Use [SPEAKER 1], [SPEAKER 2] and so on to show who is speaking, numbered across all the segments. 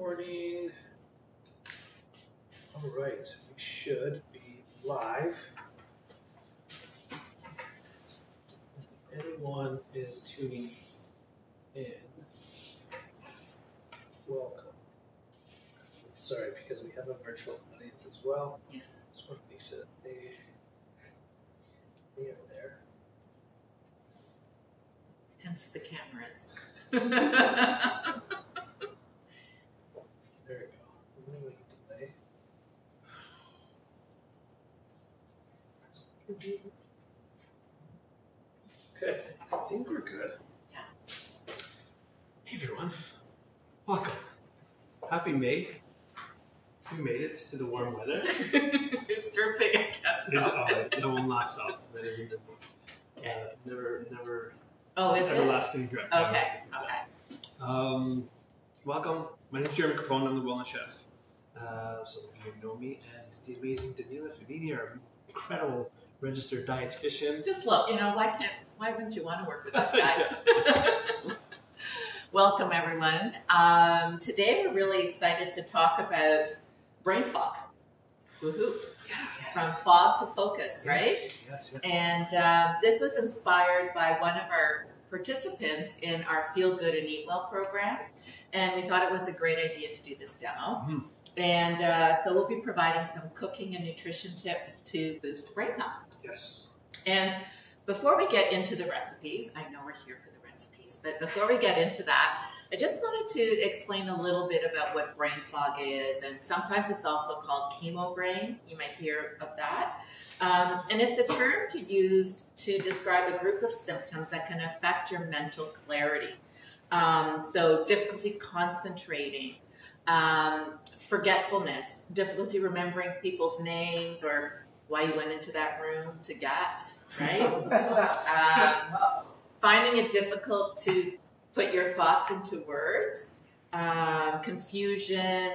[SPEAKER 1] Recording. All right, we should be live. If anyone is tuning in, welcome. Sorry, because we have a virtual audience as well.
[SPEAKER 2] Yes.
[SPEAKER 1] Just want to make sure that they are there.
[SPEAKER 2] Hence the cameras.
[SPEAKER 1] There we go. A little delay. Okay, I think we're good.
[SPEAKER 2] Yeah.
[SPEAKER 1] Hey everyone, welcome. Happy May. We made it to the warm weather.
[SPEAKER 2] It's dripping. I can't stop it.
[SPEAKER 1] That will not stop. That isn't it. Never.
[SPEAKER 2] Oh, is it?
[SPEAKER 1] Everlasting drip. Yeah,
[SPEAKER 2] Okay.
[SPEAKER 1] Okay. Welcome. My name is Jeremy Capone. I'm the wellness chef. Some of you know me, and the amazing Daniela Fedini, our incredible registered dietitian.
[SPEAKER 2] Just look, why wouldn't you want to work with this guy? Welcome, everyone. Today we're really excited to talk about brain fog. Woohoo.
[SPEAKER 1] Yeah.
[SPEAKER 2] From fog to focus, right?
[SPEAKER 1] Yes.
[SPEAKER 2] And this was inspired by one of our participants in our Feel Good and Eat Well program. And we thought it was a great idea to do this demo.
[SPEAKER 1] Mm-hmm.
[SPEAKER 2] And so we'll be providing some cooking and nutrition tips to boost brain health.
[SPEAKER 1] Yes.
[SPEAKER 2] And before we get into the recipes, I know we're here for the recipes, but before we get into that, I just wanted to explain a little bit about what brain fog is. And sometimes it's also called chemo brain. You might hear of that. And it's a term to use to describe a group of symptoms that can affect your mental clarity. So difficulty concentrating, forgetfulness, difficulty remembering people's names or why you went into that room to get, right? Finding it difficult to put your thoughts into words, confusion,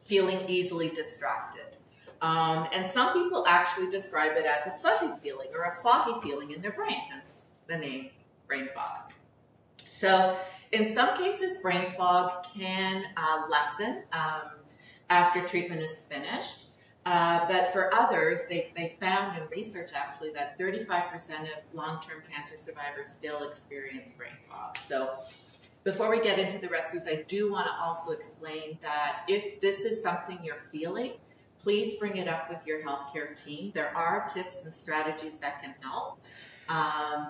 [SPEAKER 2] feeling easily distracted. And some people actually describe it as a fuzzy feeling or a foggy feeling in their brain, hence the name brain fog. So in some cases, brain fog can lessen after treatment is finished. But for others, they found in research actually that 35% of long-term cancer survivors still experience brain fog. So before we get into the recipes, I do want to also explain that if this is something you're feeling, please bring it up with your healthcare team. There are tips and strategies that can help.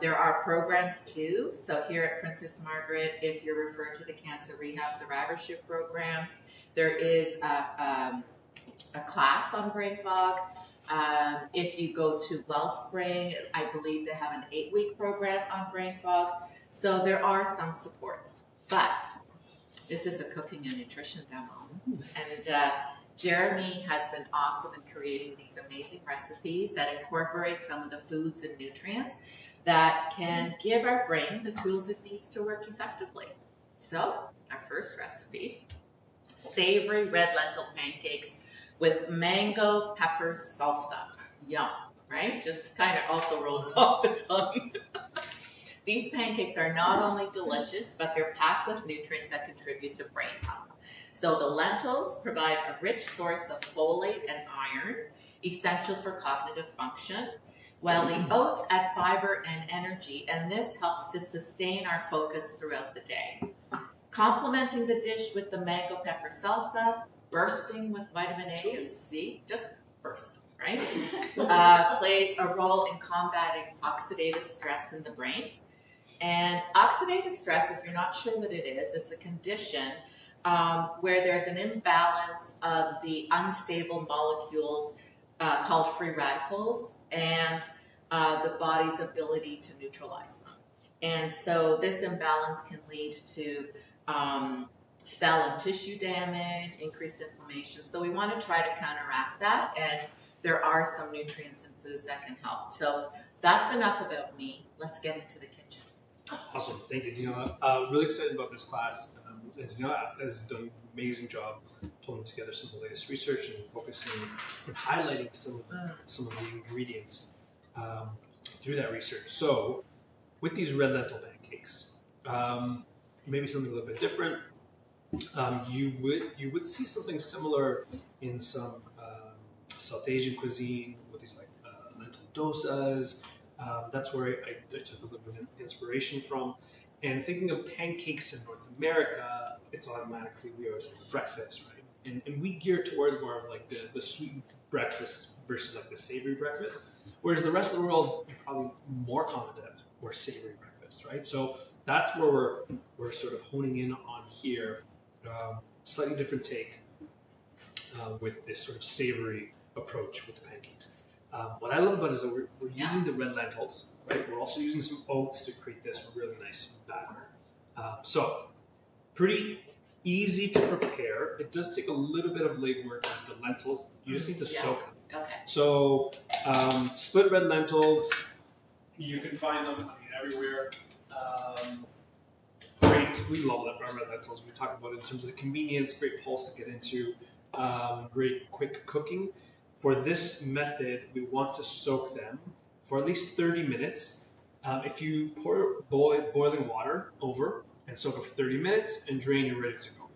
[SPEAKER 2] There are programs too. So here at Princess Margaret, if you're referred to the Cancer Rehab Survivorship Program, there is a class on brain fog. If you go to Wellspring, I believe they have an 8-week program on brain fog. So there are some supports. But this is a cooking and nutrition demo. And Jeremy has been awesome in creating these amazing recipes that incorporate some of the foods and nutrients that can give our brain the tools it needs to work effectively. So our first recipe, savory red lentil pancakes with mango pepper salsa. Yum, right? Just kind of also rolls off the tongue. These pancakes are not only delicious, but they're packed with nutrients that contribute to brain health. So the lentils provide a rich source of folate and iron, essential for cognitive function, while the oats add fiber and energy, and this helps to sustain our focus throughout the day. Complementing the dish with the mango pepper salsa, bursting with vitamin A and C, just bursting, right? Plays a role in combating oxidative stress in the brain. And oxidative stress, if you're not sure what it is, it's a condition where there's an imbalance of the unstable molecules called free radicals and the body's ability to neutralize them. And so this imbalance can lead to cell and tissue damage, increased inflammation. So we want to try to counteract that, and there are some nutrients in foods that can help. So that's enough about me. Let's get into the kitchen.
[SPEAKER 1] Awesome. Thank you, Daniela. Really excited about this class. And Daniela has done an amazing job pulling together some of the latest research and focusing and highlighting some of the ingredients through that research. So with these red lentil pancakes, maybe something a little bit different. You would see something similar in some South Asian cuisine with these like lentil dosas. That's where I took a little bit of inspiration from. And thinking of pancakes in North America, it's automatically we always think breakfast, right? And we gear towards more of like the sweet breakfast versus like the savory breakfast. Whereas the rest of the world, you're probably more common to more savory breakfast, right? So that's where we're sort of honing in on here. Slightly different take with this sort of savory approach with the pancakes. What I love about it is that we're using the red lentils, right? We're also using some oats to create this really nice batter. So pretty easy to prepare. It does take a little bit of legwork with the lentils. You just need to soak them.
[SPEAKER 2] Okay.
[SPEAKER 1] So split red lentils, you can find them everywhere. Great, we love red lentils. We talk about it in terms of the convenience, great pulse to get into, great quick cooking. For this method, we want to soak them for at least 30 minutes. If you pour boiling water over and soak it for 30 minutes and drain, you're ready to go.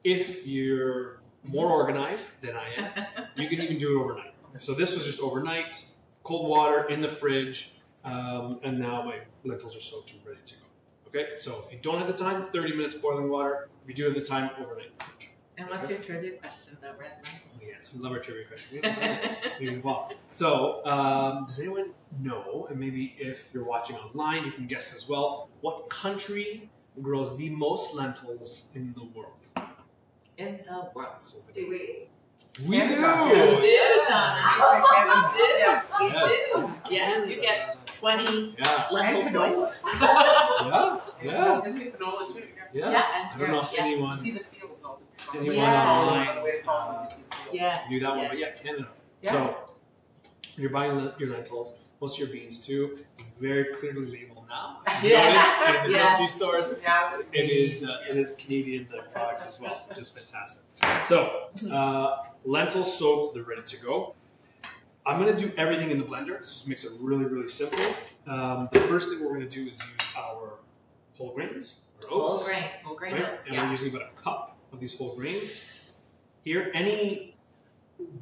[SPEAKER 1] If you're more organized than I am, you can even do it overnight. So this was just overnight, cold water in the fridge, and now my lentils are soaked and ready to go. Okay, so if you don't have the time, 30 minutes boiling water. If you do have the time, overnight in the fridge.
[SPEAKER 2] And what's your trivia question about red lentils?
[SPEAKER 1] Yes, we love our trivia question. Well, so does anyone know, and maybe if you're watching online, you can guess as well, what country grows the most lentils in the world?
[SPEAKER 2] In the world.
[SPEAKER 3] Do we?
[SPEAKER 1] We do!
[SPEAKER 2] We do, Donna. We do.
[SPEAKER 1] Yes.
[SPEAKER 2] Yes, you get 20
[SPEAKER 1] Yeah.
[SPEAKER 2] lentil
[SPEAKER 3] And
[SPEAKER 2] points.
[SPEAKER 1] Yeah.
[SPEAKER 3] Didn't we canola too?
[SPEAKER 1] Yeah.
[SPEAKER 2] Yeah,
[SPEAKER 1] I don't know if
[SPEAKER 2] yeah.
[SPEAKER 3] You
[SPEAKER 1] anyone
[SPEAKER 3] see the fields all the time.
[SPEAKER 1] Anyone
[SPEAKER 2] Yeah.
[SPEAKER 1] online
[SPEAKER 3] Way to call them, you see the fields.
[SPEAKER 2] Yes.
[SPEAKER 1] knew that one,
[SPEAKER 2] yes.
[SPEAKER 1] but yeah, Canada.
[SPEAKER 3] Yeah.
[SPEAKER 1] So when you're buying your lentils, most of your beans too, it's very clearly labeled now. If you
[SPEAKER 2] Yes.
[SPEAKER 1] notice in the
[SPEAKER 2] Yes.
[SPEAKER 1] grocery stores,
[SPEAKER 3] Yeah.
[SPEAKER 1] it is Canadian products as well, which is fantastic. So lentils soaked, they're ready to go. I'm going to do everything in the blender. This just makes it really, really simple. The first thing we're going to do is use our whole grains, or oats.
[SPEAKER 2] Whole grain
[SPEAKER 1] Right?
[SPEAKER 2] oats,
[SPEAKER 1] And
[SPEAKER 2] yeah.
[SPEAKER 1] we're using about a cup of these whole grains. Here, any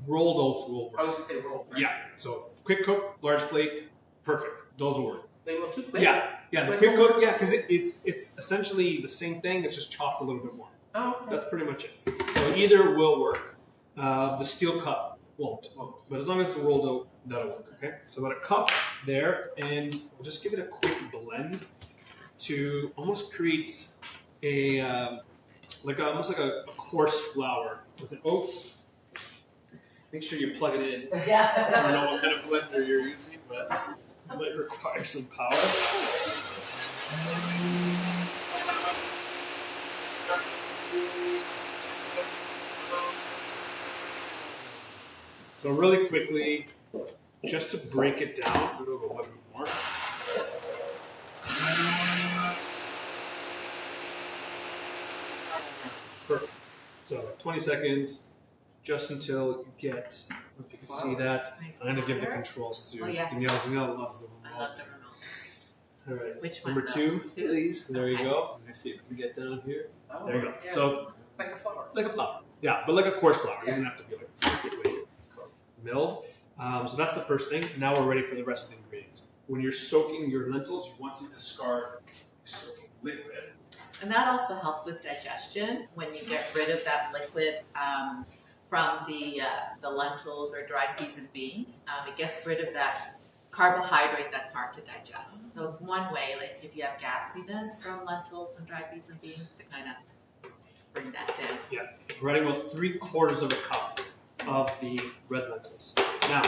[SPEAKER 1] rolled oats will
[SPEAKER 3] I
[SPEAKER 1] work.
[SPEAKER 3] was going to say roll. Right?
[SPEAKER 1] Yeah, so quick cook, large flake, perfect. Those will work.
[SPEAKER 3] They will too quick.
[SPEAKER 1] Yeah, the
[SPEAKER 3] Quick
[SPEAKER 1] quick
[SPEAKER 3] cook?
[SPEAKER 1] cook, yeah, because it's essentially the same thing. It's just chopped a little bit more.
[SPEAKER 3] Oh, okay.
[SPEAKER 1] That's pretty much it. So either will work. The steel cup won't. But as long as it's rolled out, that'll work, okay? So about a cup there, and we'll just give it a quick blend to almost create a, almost like a coarse flour with the oats. Make sure you plug it in. I
[SPEAKER 2] Yeah.
[SPEAKER 1] don't know what kind of blender you're using, but it might require some power. So really quickly, just to break it down a little bit more. Perfect. So 20 seconds, just until you get, I don't know if you can see that.
[SPEAKER 2] Nice
[SPEAKER 1] I'm going to give the
[SPEAKER 2] powder.
[SPEAKER 1] controls to
[SPEAKER 2] Oh, yes.
[SPEAKER 1] Danielle. Danielle loves the remote.
[SPEAKER 2] I love the remote.
[SPEAKER 1] All right.
[SPEAKER 2] Which one?
[SPEAKER 1] Number two,
[SPEAKER 2] Two?
[SPEAKER 1] please. There you
[SPEAKER 2] Okay.
[SPEAKER 1] go. Let me see if we can get down here.
[SPEAKER 3] Oh,
[SPEAKER 1] There you go.
[SPEAKER 3] yeah.
[SPEAKER 1] So,
[SPEAKER 3] It's like a flower.
[SPEAKER 1] like a flour. Yeah, but like a coarse flour. It doesn't have to be like perfectly milled. So that's the first thing. Now we're ready for the rest of the ingredients. When you're soaking your lentils, you want to discard soaking liquid.
[SPEAKER 2] And that also helps with digestion when you get rid of that liquid from the lentils or dried peas and beans. It gets rid of that carbohydrate that's hard to digest. So it's one way, like if you have gassiness from lentils and dried peas and beans, to kind of bring that down.
[SPEAKER 1] Yeah, we're adding about 3/4 of a cup of the red lentils. Now,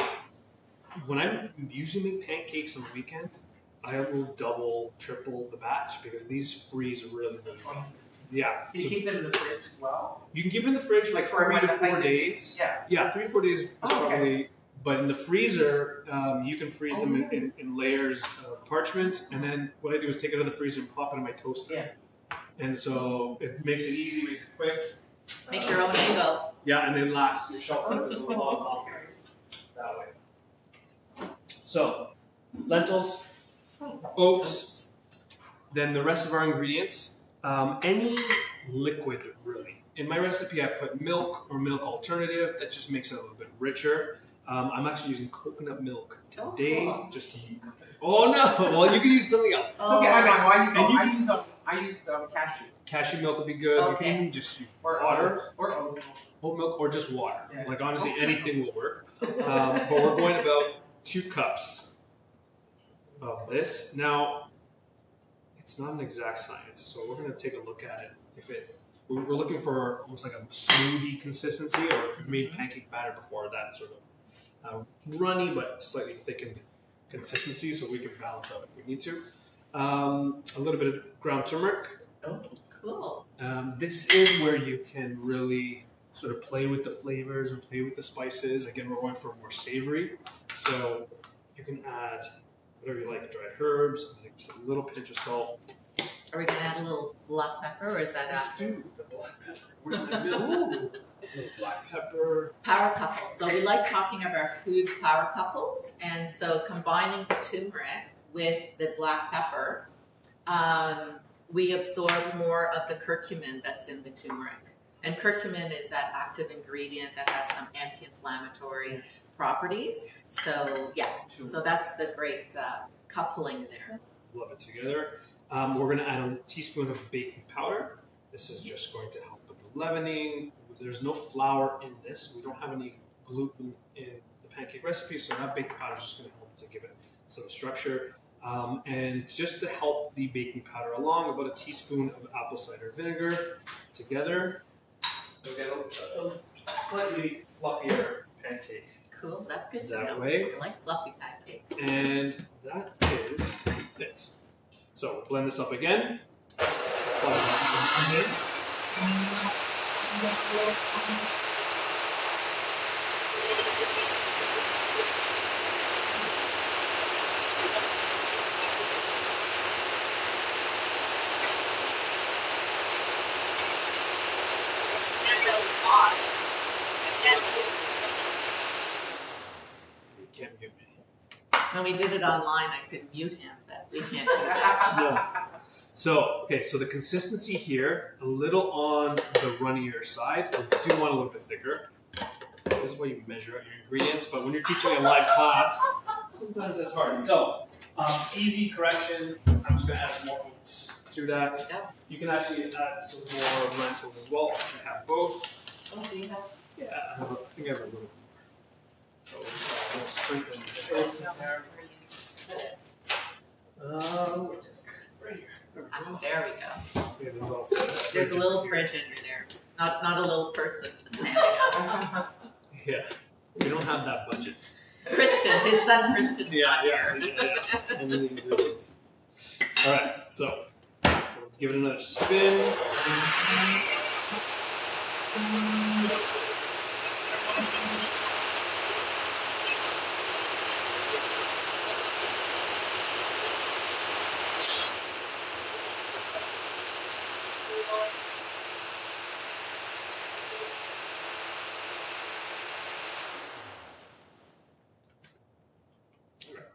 [SPEAKER 1] when I'm usually make pancakes on the weekend, I will double, triple the batch because these freeze really, really well. Yeah,
[SPEAKER 3] Can you
[SPEAKER 1] so
[SPEAKER 3] keep it in the fridge as well?
[SPEAKER 1] you can keep it in the fridge for
[SPEAKER 3] Like
[SPEAKER 1] like
[SPEAKER 3] for
[SPEAKER 1] 3 to
[SPEAKER 3] when
[SPEAKER 1] 4
[SPEAKER 3] I-
[SPEAKER 1] days.
[SPEAKER 3] Yeah.
[SPEAKER 1] Yeah, 3 to 4 days is
[SPEAKER 3] Oh, okay.
[SPEAKER 1] probably. But in the freezer, you can freeze them in layers of parchment, and then what I do is take it out of the freezer and pop it in my toaster.
[SPEAKER 3] Yeah.
[SPEAKER 1] And so it makes it easy, makes it quick.
[SPEAKER 2] Make your own angle.
[SPEAKER 1] Yeah, and then last, your shelf life is a little longer that way. So, lentils, oats, then the rest of our ingredients. Any liquid, really. in my recipe, I put milk or milk alternative. That just makes it a little bit richer. I'm actually using coconut milk today,
[SPEAKER 2] cool.
[SPEAKER 1] just to. Oh no! Well, you can use something else.
[SPEAKER 3] It's okay, I know. I use cashew.
[SPEAKER 1] Cashew milk would be good. You
[SPEAKER 2] Okay.
[SPEAKER 1] can even just use
[SPEAKER 3] Or
[SPEAKER 1] water,
[SPEAKER 3] or oat milk.
[SPEAKER 1] whole milk, or just water.
[SPEAKER 3] Yeah.
[SPEAKER 1] Like honestly, anything will work. But we're going about 2 cups of this. Now, it's not an exact science, so we're going to take a look at it. We're looking for almost like a smoothie consistency, or if we made pancake batter before, that sort of runny but slightly thickened consistency, so we can balance out if we need to. A little bit of ground turmeric.
[SPEAKER 2] Oh, cool.
[SPEAKER 1] This is where you can really sort of play with the flavors and play with the spices. Again, we're going for more savory, so you can add whatever you like, dried herbs, I think just a little pinch of salt.
[SPEAKER 2] Are we gonna add a little black pepper, or is that
[SPEAKER 1] Let's
[SPEAKER 2] after?
[SPEAKER 1] do the black pepper. Where's my milk? A little black pepper.
[SPEAKER 2] Power couples. So we like talking about food power couples, and so combining the turmeric with the black pepper, we absorb more of the curcumin that's in the turmeric. And curcumin is that active ingredient that has some anti-inflammatory properties. So yeah, so that's the great coupling there.
[SPEAKER 1] Love it together. We're going to add a teaspoon of baking powder. This is just going to help with the leavening. There's no flour in this. We don't have any gluten in the pancake recipe, so that baking powder is just going to help to give it some structure. And just to help the baking powder along, about a teaspoon of apple cider vinegar together. We'll get a slightly fluffier pancake
[SPEAKER 2] Cool, that's good to
[SPEAKER 1] that
[SPEAKER 2] know.
[SPEAKER 1] way.
[SPEAKER 2] I like fluffy pancakes.
[SPEAKER 1] And that is it. So we'll blend this up again. Plug it in. You can't mute me.
[SPEAKER 2] When we did it online, I could mute him, but we can't do that.
[SPEAKER 1] So the consistency here, a little on the runnier side. I do want a little bit thicker. This is why you measure out your ingredients, but when you're teaching a live class, sometimes that's hard. So, easy correction. I'm just going to add some more oats to that.
[SPEAKER 2] There we go.
[SPEAKER 1] You can actually add some more lentils as well. You have both.
[SPEAKER 2] Oh, do you have?
[SPEAKER 1] Yeah, I think I have a little more. So we'll sprinkle the oats in there. Right here. There we go.
[SPEAKER 2] There we go.
[SPEAKER 1] We have a little
[SPEAKER 2] There's a little fridge under there. Not a little person just hanging out.
[SPEAKER 1] Yeah, we don't have that budget.
[SPEAKER 2] Christian, his son Christian's not here.
[SPEAKER 1] And then the ingredients. All right, so let's give it another spin.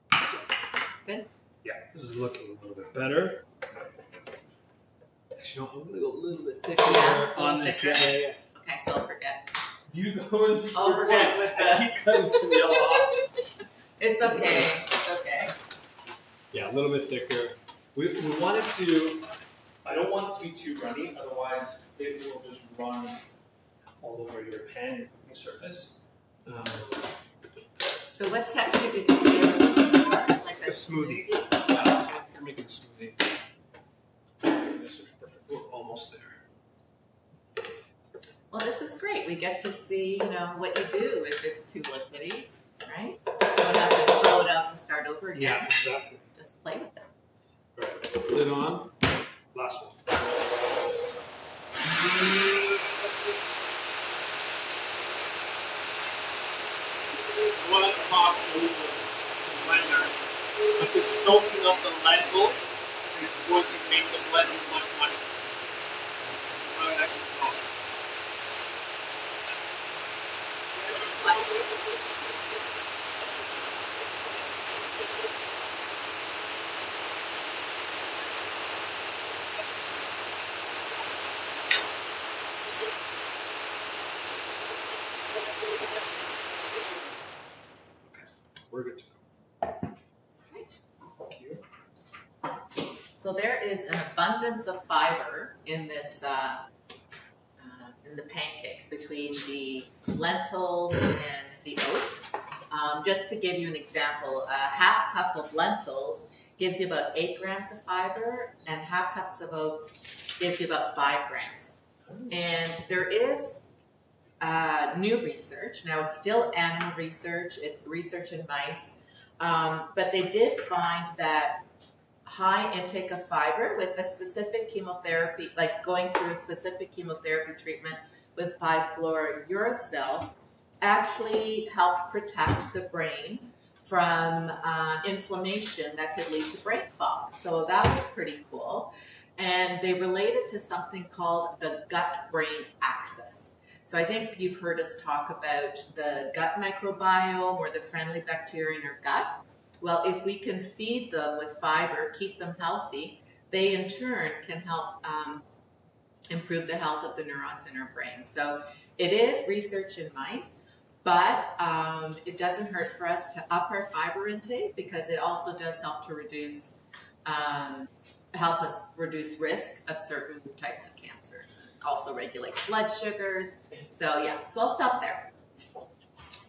[SPEAKER 1] So,
[SPEAKER 2] Good.
[SPEAKER 1] yeah, this is looking a little bit better. Actually, no, I'm gonna go a little bit thicker
[SPEAKER 2] Yeah, a
[SPEAKER 1] on
[SPEAKER 2] little
[SPEAKER 1] this.
[SPEAKER 2] thicker.
[SPEAKER 1] Yeah.
[SPEAKER 2] Okay, so I'll forget.
[SPEAKER 1] You go and
[SPEAKER 2] I'll forget with
[SPEAKER 1] I keep cutting to the off.
[SPEAKER 2] It's okay. It's okay.
[SPEAKER 1] Yeah, a little bit thicker. We want it to. I don't want it to be too runny, otherwise it will just run all over your pan, your cooking surface.
[SPEAKER 2] So what texture did you say you're looking for? Like
[SPEAKER 1] A smoothie. You're making a smoothie. This would be perfect. We're almost there.
[SPEAKER 2] Well, this is great. We get to see, what you do if it's too liquidy, right? You don't have to throw it up and start over again.
[SPEAKER 1] Yeah, exactly.
[SPEAKER 2] Just play with it.
[SPEAKER 1] Right. Lid on. Last one.
[SPEAKER 4] Want to talk over the blender because soaking up the lentils is going to make the blender much, much soft.
[SPEAKER 1] we're good to go.
[SPEAKER 2] Right.
[SPEAKER 1] Thank you.
[SPEAKER 2] So there is an abundance of fiber in this, in the pancakes between the lentils and the oats. Just to give you an example, a half cup of lentils gives you about 8 grams of fiber, and half cups of oats gives you about 5 grams. And there is new research. Now it's still animal research. It's research in mice. But they did find that high intake of fiber with a specific chemotherapy, like going through a specific chemotherapy treatment with 5-fluorouracil, actually helped protect the brain from inflammation that could lead to brain fog. So that was pretty cool. And they related to something called the gut-brain axis. So I think you've heard us talk about the gut microbiome or the friendly bacteria in our gut. Well, if we can feed them with fiber, keep them healthy, they in turn can help improve the health of the neurons in our brain. So it is research in mice, but it doesn't hurt for us to up our fiber intake because it also does help to reduce, help us reduce risk of certain types of cancers. It also regulates blood sugars. So yeah, so I'll stop there.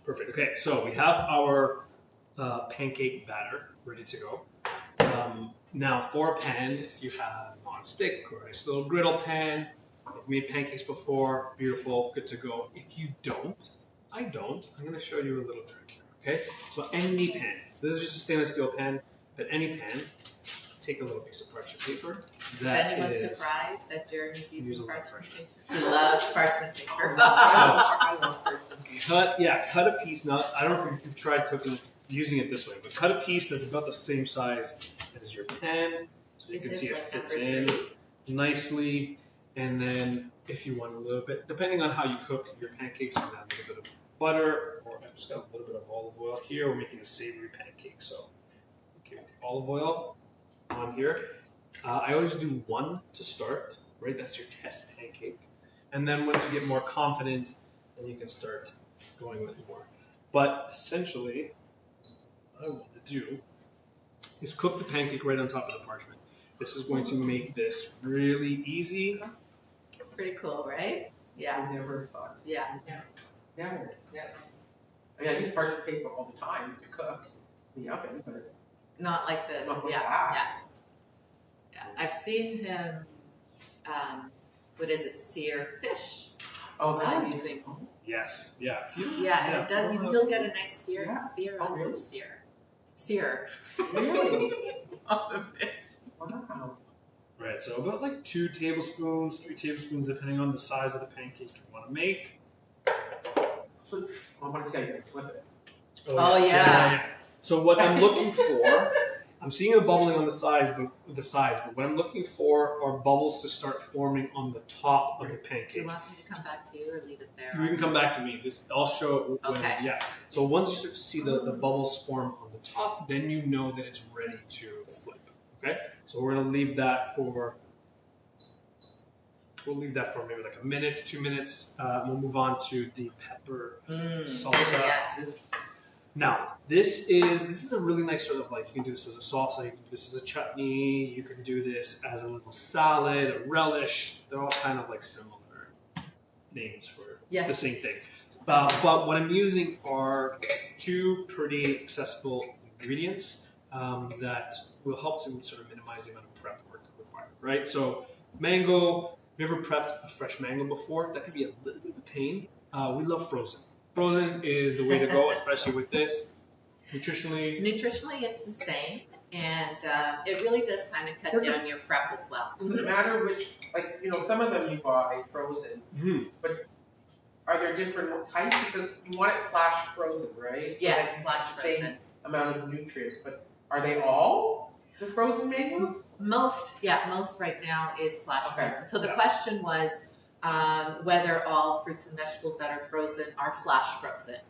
[SPEAKER 1] Perfect. Okay, so we have our pancake batter ready to go. Now for a pan, if you have non-stick or a nice little griddle pan, you've made pancakes before, beautiful, good to go. If you don't, I'm going to show you a little trick here, okay? So any pan, this is just a stainless steel pan, but any pan, take a little piece of parchment paper.
[SPEAKER 2] Is anyone surprised that Jeremy's using parchment paper? He
[SPEAKER 1] Yeah.
[SPEAKER 2] loves parchment paper.
[SPEAKER 1] Cut a piece. Now, I don't know if you've tried cooking using it this way, but cut a piece that's about the same size as your pan, so you
[SPEAKER 2] Is
[SPEAKER 1] can
[SPEAKER 2] this
[SPEAKER 1] see it
[SPEAKER 2] like
[SPEAKER 1] fits
[SPEAKER 2] number
[SPEAKER 1] in nicely. And then, if you want a little bit, depending on how you cook your pancakes, you can add a little bit of butter, or I just got a little bit of olive oil here. We're making a savory pancake, so okay, with the olive oil on here. I always do 1 to start, right? That's your test pancake, and then once you get more confident, then you can start going with more. But essentially, what I want to do is cook the pancake right on top of the parchment. This is going to make this really easy.
[SPEAKER 2] It's pretty cool, right? Yeah.
[SPEAKER 3] I've never thought.
[SPEAKER 2] Yeah.
[SPEAKER 3] Never. Yeah. I mean, I use parchment paper all the time to cook in the oven, but
[SPEAKER 2] Not like this.
[SPEAKER 3] Not like
[SPEAKER 2] Yeah.
[SPEAKER 3] that.
[SPEAKER 2] Yeah. I've seen him, what is it, sear fish using.
[SPEAKER 1] Yes, yeah.
[SPEAKER 2] Yeah, and it does, you still get a nice spear
[SPEAKER 3] Yeah.
[SPEAKER 2] on the
[SPEAKER 3] Really?
[SPEAKER 2] Sear.
[SPEAKER 3] really?
[SPEAKER 2] On the fish.
[SPEAKER 3] Wow.
[SPEAKER 1] Right, so about like 2 tablespoons, 3 tablespoons, depending on the size of the pancake you want to make.
[SPEAKER 3] So, I want to say I can flip it.
[SPEAKER 2] Oh, yeah.
[SPEAKER 1] So what I'm looking for, I'm seeing a bubbling on the sides, but what I'm looking for are bubbles to start forming on the top of the
[SPEAKER 2] Do you
[SPEAKER 1] pancake.
[SPEAKER 2] want me to come back to you or leave it there?
[SPEAKER 1] You can come back to me. I'll show when,
[SPEAKER 2] Okay.
[SPEAKER 1] yeah. So once you start to see the bubbles form on the top, then you know that it's ready to flip. Okay? So we're gonna leave that for maybe like a minute, 2 minutes. We'll move on to the pepper salsa.
[SPEAKER 2] Yes.
[SPEAKER 1] Now, this is a really nice sort of like, you can do this as a salsa, you can do this as a chutney, you can do this as a little salad, a relish. They're all kind of like similar names for the same thing. But what I'm using are 2 pretty accessible ingredients that will help to sort of minimize the amount of prep work required, right? So mango, have you ever prepped a fresh mango before? That could be a little bit of a pain. We love frozen. Frozen is the way to go, especially with this. Nutritionally,
[SPEAKER 2] it's the same, and it really does kind of cut down your prep as well.
[SPEAKER 3] Does it matter which, like, some of them you buy frozen, but are there different types? Because you want it flash frozen, right?
[SPEAKER 2] Yes,
[SPEAKER 3] So that
[SPEAKER 2] flash
[SPEAKER 3] you get the same
[SPEAKER 2] frozen.
[SPEAKER 3] amount of nutrients, but are they all the frozen mangoes?
[SPEAKER 2] Most right now is flash
[SPEAKER 3] Okay.
[SPEAKER 2] frozen. So the
[SPEAKER 1] Yeah.
[SPEAKER 2] question was whether all fruits and vegetables that are frozen are flash frozen.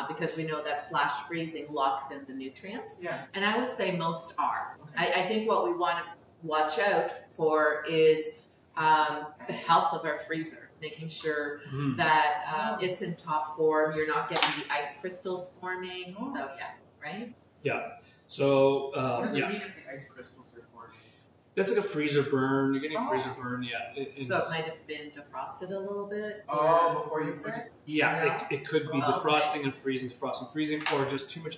[SPEAKER 2] Because we know that flash freezing locks in the nutrients.
[SPEAKER 3] Yeah.
[SPEAKER 2] And I would say most are.
[SPEAKER 3] Okay.
[SPEAKER 2] I think what we want to watch out for is the health of our freezer, making sure that it's in top form. You're not getting the ice crystals forming. So yeah. right?
[SPEAKER 1] So
[SPEAKER 3] What does
[SPEAKER 1] yeah,
[SPEAKER 3] it mean if the ice crystals are formed?
[SPEAKER 1] that's like a freezer burn. You're getting a freezer burn. Yeah.
[SPEAKER 2] So it might have been defrosted a little bit.
[SPEAKER 3] Oh, before you
[SPEAKER 2] is
[SPEAKER 3] put
[SPEAKER 2] it?
[SPEAKER 1] Yeah, it could be
[SPEAKER 2] Okay.
[SPEAKER 1] defrosting and freezing, or just too much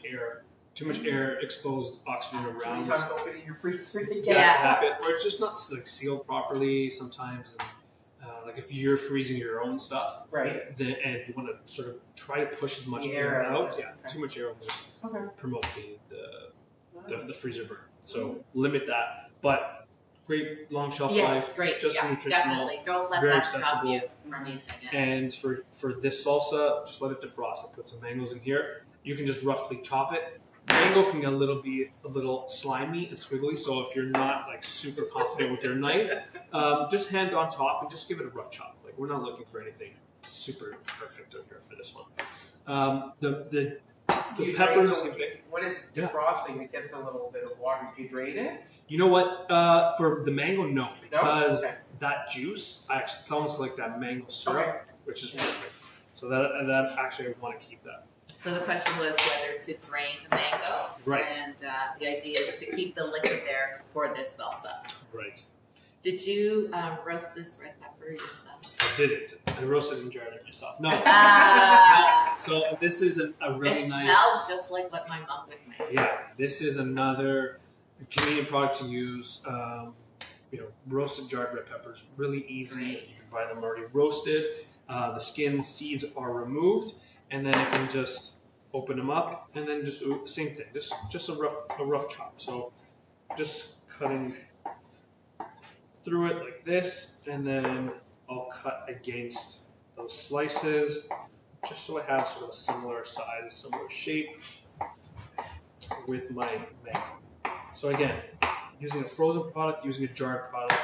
[SPEAKER 1] air, exposed oxygen
[SPEAKER 3] When
[SPEAKER 1] around.
[SPEAKER 3] you talk about putting your freezer to
[SPEAKER 2] Yeah.
[SPEAKER 3] get
[SPEAKER 1] Happen, or it's just not like sealed properly sometimes. And, like if you're freezing your own stuff,
[SPEAKER 3] right.
[SPEAKER 1] and you want to sort of try to push as much
[SPEAKER 3] The
[SPEAKER 1] air
[SPEAKER 3] air
[SPEAKER 1] out,
[SPEAKER 3] out.
[SPEAKER 1] yeah, too much air will just
[SPEAKER 3] Okay.
[SPEAKER 1] promote the freezer burn. So limit that. But great long shelf
[SPEAKER 2] Yes,
[SPEAKER 1] life,
[SPEAKER 2] great.
[SPEAKER 1] just
[SPEAKER 2] yeah,
[SPEAKER 1] nutritional,
[SPEAKER 2] definitely. Don't let
[SPEAKER 1] very
[SPEAKER 2] that stop
[SPEAKER 1] accessible.
[SPEAKER 2] you from using it.
[SPEAKER 1] And for this salsa, just let it defrost. I put some mangoes in here. You can just roughly chop it. Mango can get a little slimy and squiggly, so if you're not like super confident with your knife, just hand on top and just give it a rough chop. Like we're not looking for anything super perfect over here for this one. The
[SPEAKER 3] Do you
[SPEAKER 1] peppers,
[SPEAKER 3] drain it? When it's
[SPEAKER 1] Yeah.
[SPEAKER 3] defrosting, it gets a little bit of water. Do you drain it?
[SPEAKER 1] you know what? For the mango, no, because
[SPEAKER 3] Okay.
[SPEAKER 1] that juice, actually, it's almost like that mango syrup,
[SPEAKER 3] Okay.
[SPEAKER 1] which is perfect. So that actually, I want to keep that.
[SPEAKER 2] So the question was whether to drain the mango.
[SPEAKER 1] Right.
[SPEAKER 2] And the idea is to keep the liquid there for this salsa.
[SPEAKER 1] Right.
[SPEAKER 2] Did you roast this red pepper yourself?
[SPEAKER 1] I did it. I roasted and jarred it myself. No.
[SPEAKER 2] Ah,
[SPEAKER 1] So this is a really
[SPEAKER 2] it
[SPEAKER 1] nice.
[SPEAKER 2] smells just like what my mom would make.
[SPEAKER 1] Yeah, this is another Canadian product to use. Roasted jarred red peppers, really easy.
[SPEAKER 2] Great.
[SPEAKER 1] You can buy them already roasted. The skin seeds are removed, and then you can just open them up, and then just same thing, just a rough chop. So just cutting through it like this, and then I'll cut against those slices, just so I have sort of a similar size, similar shape with my mango. So again, using a frozen product, using a jarred product,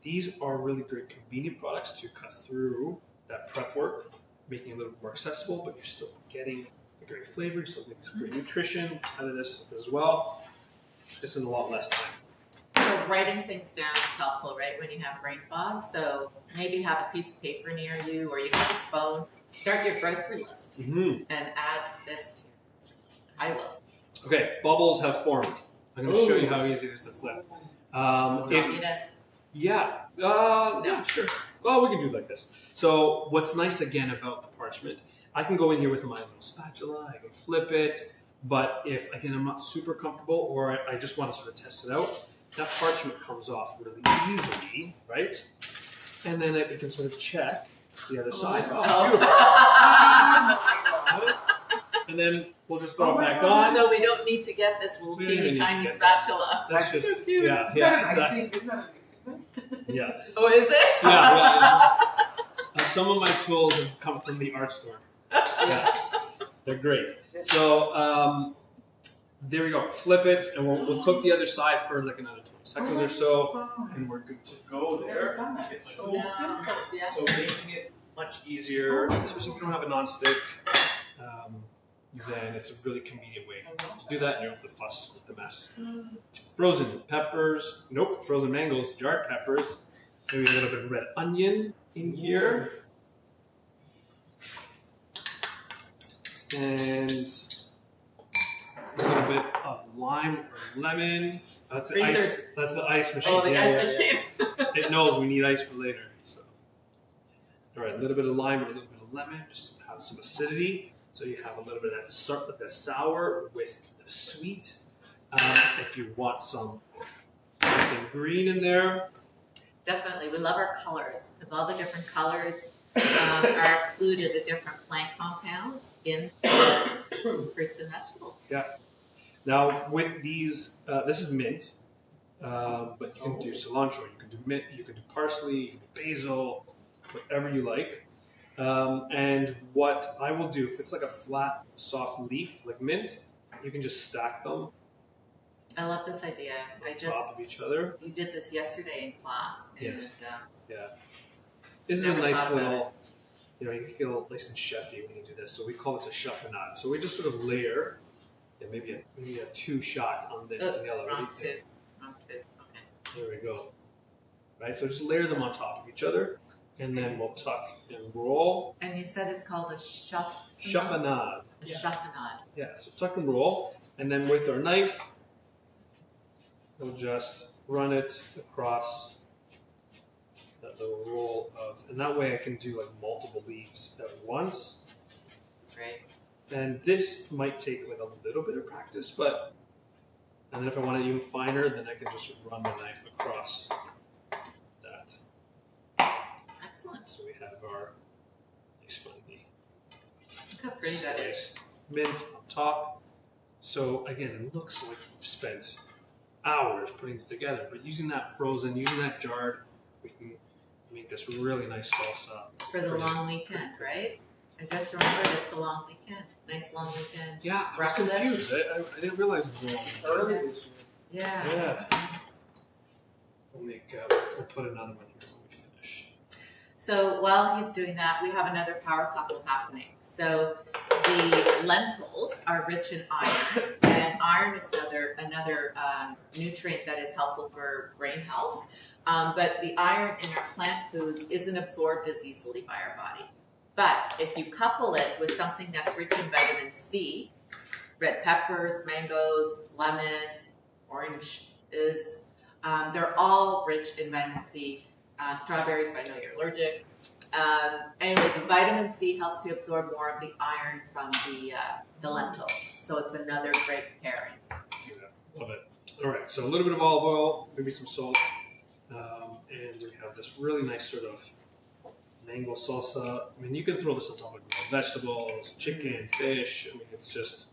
[SPEAKER 1] these are really great convenient products to cut through that prep work, making it a little more accessible, but you're still getting a great flavor, you're still getting some great nutrition out of this as well, just in a lot less time.
[SPEAKER 2] So writing things down is helpful, right, when you have brain fog. So maybe have a piece of paper near you, or you have your phone. Start your grocery list
[SPEAKER 1] Mm-hmm.
[SPEAKER 2] and add this to your grocery list. I will.
[SPEAKER 1] Okay, bubbles have formed. I'm going to show you how easy it is to flip.
[SPEAKER 2] Want me to-
[SPEAKER 1] Yeah, sure. Well, we can do it like this. So what's nice again about the parchment, I can go in here with my little spatula, I can flip it, but if, again, I'm not super comfortable or I just want to sort of test it out, that parchment comes off really easily, right? And then I can sort of check the other side. Oh, beautiful. And then we'll just throw it back on.
[SPEAKER 2] So we don't need to get this little
[SPEAKER 1] We don't even
[SPEAKER 2] teeny
[SPEAKER 1] need to
[SPEAKER 2] tiny
[SPEAKER 1] get that.
[SPEAKER 2] spatula.
[SPEAKER 1] That's just,
[SPEAKER 3] cute.
[SPEAKER 1] yeah,
[SPEAKER 3] Isn't
[SPEAKER 1] yeah,
[SPEAKER 3] that an
[SPEAKER 1] exactly.
[SPEAKER 3] icing? Isn't that an icing thing?
[SPEAKER 1] Yeah.
[SPEAKER 2] Oh, is it?
[SPEAKER 1] Yeah, some of my tools have come from the art store. Yeah, they're great. So there we go. Flip it, and we'll cook the other side for like another 20 seconds or so, and we're good to go there. It's so
[SPEAKER 2] No.
[SPEAKER 1] simple.
[SPEAKER 2] Yeah.
[SPEAKER 1] So making it much easier, especially if you don't have a non-stick, then it's a really convenient way to do that, and you don't have to fuss with the mess. Frozen peppers, nope, frozen mangoes, jarred peppers, maybe a little bit of red onion in here. And a little bit of lime or lemon. That's the
[SPEAKER 2] Freezer.
[SPEAKER 1] ice. That's the ice machine.
[SPEAKER 2] Oh, the
[SPEAKER 1] Yeah,
[SPEAKER 2] ice
[SPEAKER 1] yeah,
[SPEAKER 2] machine.
[SPEAKER 1] yeah. It knows we need ice for later. So, all right, a little bit of lime or a little bit of lemon, just to have some acidity. So you have a little bit of that sour with the sweet. If you want something green in there,
[SPEAKER 2] Definitely. We love our colors because all the different colors are included, the different plant compounds in fruits and vegetables.
[SPEAKER 1] now with these, this is mint, but you can do cilantro, you can do mint, you can do parsley, you can do basil, whatever you like. And what I will do, if it's like a flat, soft leaf like mint, you can just stack them
[SPEAKER 2] I love this idea.
[SPEAKER 1] on top of each other.
[SPEAKER 2] You did this yesterday in class. And,
[SPEAKER 1] Yes. This is a
[SPEAKER 2] Never
[SPEAKER 1] nice
[SPEAKER 2] thought about
[SPEAKER 1] little, you feel nice and chefy when you do this. So we call this a chuffonade. So we just sort of layer, maybe a 2-shot on this together. What do you
[SPEAKER 2] Wrong
[SPEAKER 1] think?
[SPEAKER 2] two. Wrong two. Okay.
[SPEAKER 1] There we go. Right, so just layer them on top of each other, and then we'll tuck and roll.
[SPEAKER 2] And you said it's called a
[SPEAKER 1] Chuffonade.
[SPEAKER 2] chuffonade.
[SPEAKER 1] Yeah, so tuck and roll, And then with our knife, we'll just run it across that little roll of, and that way I can do like multiple leaves at once.
[SPEAKER 2] Great.
[SPEAKER 1] And this might take like a little bit of practice, but, and then if I want it even finer, then I can just run the knife across that.
[SPEAKER 2] Excellent.
[SPEAKER 1] So we have our nice funny
[SPEAKER 2] Look how pretty that is.
[SPEAKER 1] sliced mint on top. So again, it looks like we've spent hours putting this together, but using that frozen, using that jarred, we can make this really nice salsa.
[SPEAKER 2] For the long weekend, right? I just remembered it's the long weekend. Nice long weekend.
[SPEAKER 1] Yeah, I was
[SPEAKER 2] Breakfast.
[SPEAKER 1] confused. I didn't realize it was long.
[SPEAKER 3] Early this year.
[SPEAKER 2] Yeah.
[SPEAKER 1] Yeah. We'll put another one here when we finish.
[SPEAKER 2] So while he's doing that, we have another power couple happening. So the lentils are rich in iron, and iron is another nutrient that is helpful for brain health. But the iron in our plant foods isn't absorbed as easily by our body. But if you couple it with something that's rich in vitamin C, red peppers, mangoes, lemon, orange they're all rich in vitamin C. Strawberries, but I know you're allergic. Anyway, the vitamin C helps you absorb more of the iron from the lentils. So it's another great pairing.
[SPEAKER 1] Yeah, love it. All right, so a little bit of olive oil, maybe some salt, and we have this really nice sort of mango salsa. I mean, you can throw this on top of vegetables, chicken, fish. I mean, it's just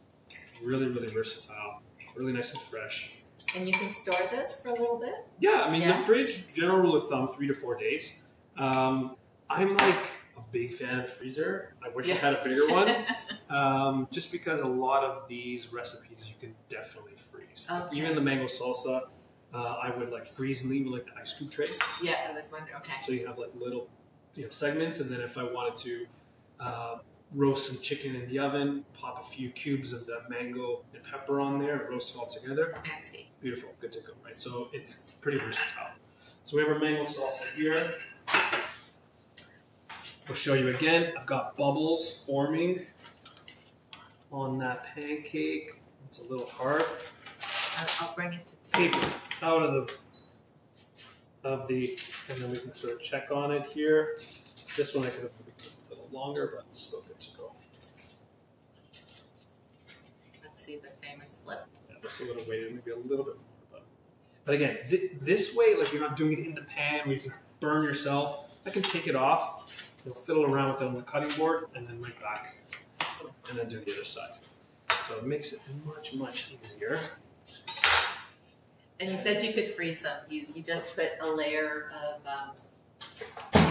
[SPEAKER 1] really, really versatile, really nice and fresh.
[SPEAKER 2] And you can store this for a little bit?
[SPEAKER 1] Yeah, I mean,
[SPEAKER 2] Yeah.
[SPEAKER 1] the fridge, general rule of thumb, 3 to 4 days. I'm like a big fan of the freezer. I wish I had a bigger one. Just because a lot of these recipes you can definitely freeze. Like,
[SPEAKER 2] Okay.
[SPEAKER 1] even the mango salsa, I would like freeze and leave in like the ice cube tray.
[SPEAKER 2] Yeah, this one, okay.
[SPEAKER 1] So you have like little, segments, and then if I wanted to roast some chicken in the oven, pop a few cubes of the mango and pepper on there, and roast it all together.
[SPEAKER 2] Fancy.
[SPEAKER 1] Beautiful, good to go, right? So it's pretty versatile. So we have our mango salsa here. I'll show you again. I've got bubbles forming on that pancake. It's a little hard.
[SPEAKER 2] I'll bring it to
[SPEAKER 1] Take it out of the, and then we can sort of check on it here. This one I could have maybe a little longer, but it's still good to go.
[SPEAKER 2] Let's see the famous flip.
[SPEAKER 1] Yeah, just a little weighted, maybe a little bit more. But again, this way, like you're not doing it in the pan where you can burn yourself. I can take it off, fiddle around with it on the cutting board, and then right back, and then do the other side. So it makes it much, much easier.
[SPEAKER 2] And you said you could freeze them. You just put a layer of,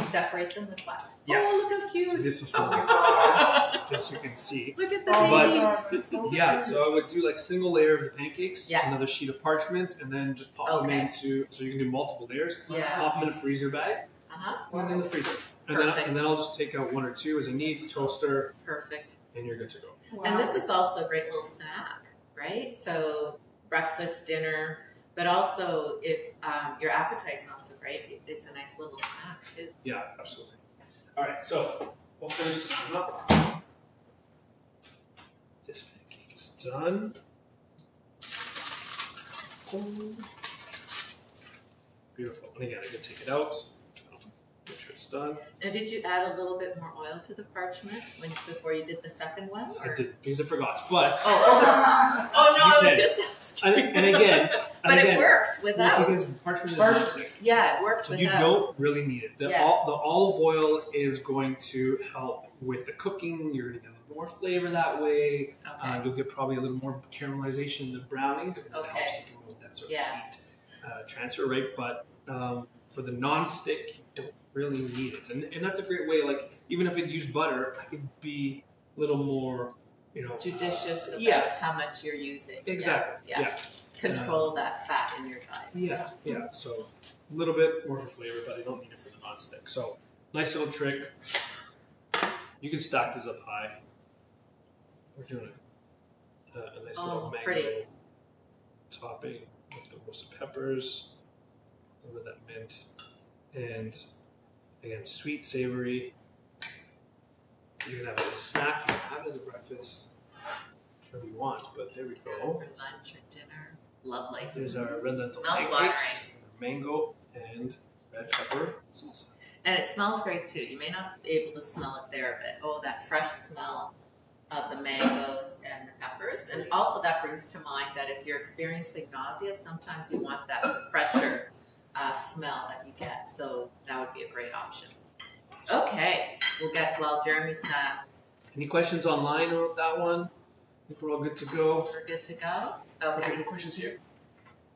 [SPEAKER 2] separate them with what?
[SPEAKER 1] Yes.
[SPEAKER 2] Oh, look how cute.
[SPEAKER 1] So this was what just so you can see.
[SPEAKER 2] Look at the
[SPEAKER 1] But
[SPEAKER 2] babies.
[SPEAKER 1] yeah, so I would do like single layer of the pancakes,
[SPEAKER 2] Yeah.
[SPEAKER 1] another sheet of parchment, and then just pop them
[SPEAKER 2] Okay.
[SPEAKER 1] into, so you can do multiple layers.
[SPEAKER 2] Yeah.
[SPEAKER 1] Pop them in a freezer bag,
[SPEAKER 2] Uh-huh.
[SPEAKER 1] and then in the freezer.
[SPEAKER 2] Perfect.
[SPEAKER 1] And then I'll just take out 1 or 2 as I need, toaster,
[SPEAKER 2] Perfect.
[SPEAKER 1] and you're good to go.
[SPEAKER 2] And this is also a great little snack, right? So breakfast, dinner, but also if your appetite's not so great, it's a nice little snack too.
[SPEAKER 1] Yeah, absolutely. All right, so we'll finish this one up. This pancake is done. Beautiful. And again, I can take it out. Make sure it's done.
[SPEAKER 2] Now, did you add a little bit more oil to the parchment before you did the second one?
[SPEAKER 1] I
[SPEAKER 2] or-
[SPEAKER 1] did because I forgot, but
[SPEAKER 2] Oh no, I
[SPEAKER 1] You
[SPEAKER 2] was
[SPEAKER 1] can.
[SPEAKER 2] just asking.
[SPEAKER 1] and again,
[SPEAKER 2] But it worked without.
[SPEAKER 1] because parchment is non-stick.
[SPEAKER 2] Yeah, it worked
[SPEAKER 1] So
[SPEAKER 2] without.
[SPEAKER 1] you don't really need it. The
[SPEAKER 2] Yeah.
[SPEAKER 1] olive oil is going to help with the cooking. You're going to get a little more flavor that way.
[SPEAKER 2] Okay.
[SPEAKER 1] You'll get probably a little more caramelization in the browning because it
[SPEAKER 2] Okay.
[SPEAKER 1] helps you promote that sort of
[SPEAKER 2] Yeah.
[SPEAKER 1] heat transfer, right? But for the non-stick, you don't really need it. And that's a great way, like, even if it used butter, I could be a little more,
[SPEAKER 2] Judicious about
[SPEAKER 1] yeah.
[SPEAKER 2] how much you're using.
[SPEAKER 1] Exactly.
[SPEAKER 2] Yeah. Control that fat in your diet.
[SPEAKER 1] Yeah. So a little bit more for flavor, but I don't need it for the non-stick. So nice little trick. You can stack this up high. We're doing a nice little mango
[SPEAKER 2] pretty.
[SPEAKER 1] topping with the roasted peppers, a little bit of that mint, and again, sweet, savory. You can have it as a snack. You can have it as a breakfast. whatever you want, but there we
[SPEAKER 2] For
[SPEAKER 1] go.
[SPEAKER 2] lunch or dinner. Lovely.
[SPEAKER 1] There's our red lentil
[SPEAKER 2] Mouth-watering.
[SPEAKER 1] pancakes, mango, and red pepper salsa.
[SPEAKER 2] And it smells great too. You may not be able to smell it there, but oh, that fresh smell of the mangoes and the peppers. And also that brings to mind that if you're experiencing nausea, sometimes you want that fresher smell that you get. So that would be a great option. Okay, Jeremy's
[SPEAKER 1] Any questions online about that one? I think we're all good to go.
[SPEAKER 2] we're good to go?
[SPEAKER 1] Okay,
[SPEAKER 2] Okay,
[SPEAKER 1] any questions here?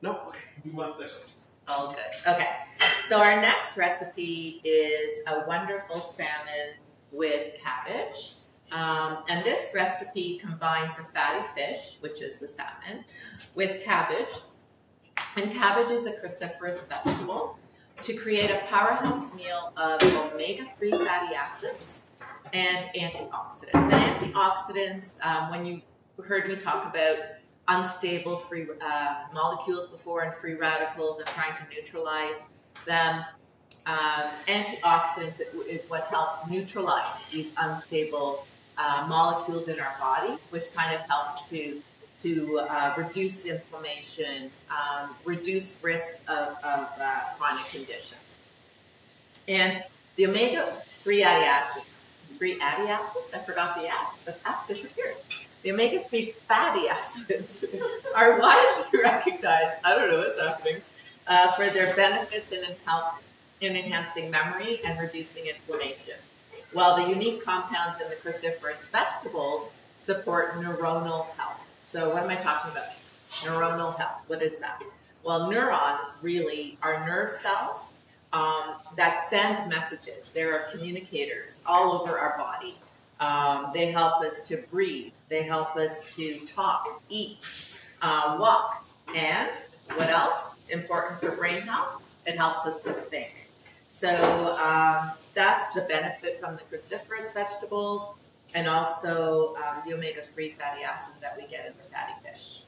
[SPEAKER 1] No? Okay, move on to the next one.
[SPEAKER 2] all good. Okay, so our next recipe is a wonderful salmon with cabbage. And this recipe combines a fatty fish, which is the salmon, with cabbage. And cabbage is a cruciferous vegetable to create a powerhouse meal of omega-3 fatty acids and antioxidants. And antioxidants, when you heard me talk about unstable free molecules before and free radicals and trying to neutralize them, antioxidants is what helps neutralize these unstable molecules in our body, which kind of helps to reduce inflammation, reduce risk of chronic conditions. And the omega-3 fatty acids, I forgot the app disappeared. The omega-3 fatty acids are widely recognized, I don't know what's happening, for their benefits in enhancing memory and reducing inflammation. While the unique compounds in the cruciferous vegetables support neuronal health. So what am I talking about? Neuronal health. What is that? Well, neurons really are nerve cells that send messages. There are communicators all over our body. They help us to breathe. They help us to talk, eat, walk. And what else? Important for brain health? It helps us to think. So that's the benefit from the cruciferous vegetables and also the omega-3 fatty acids that we get in the fatty fish.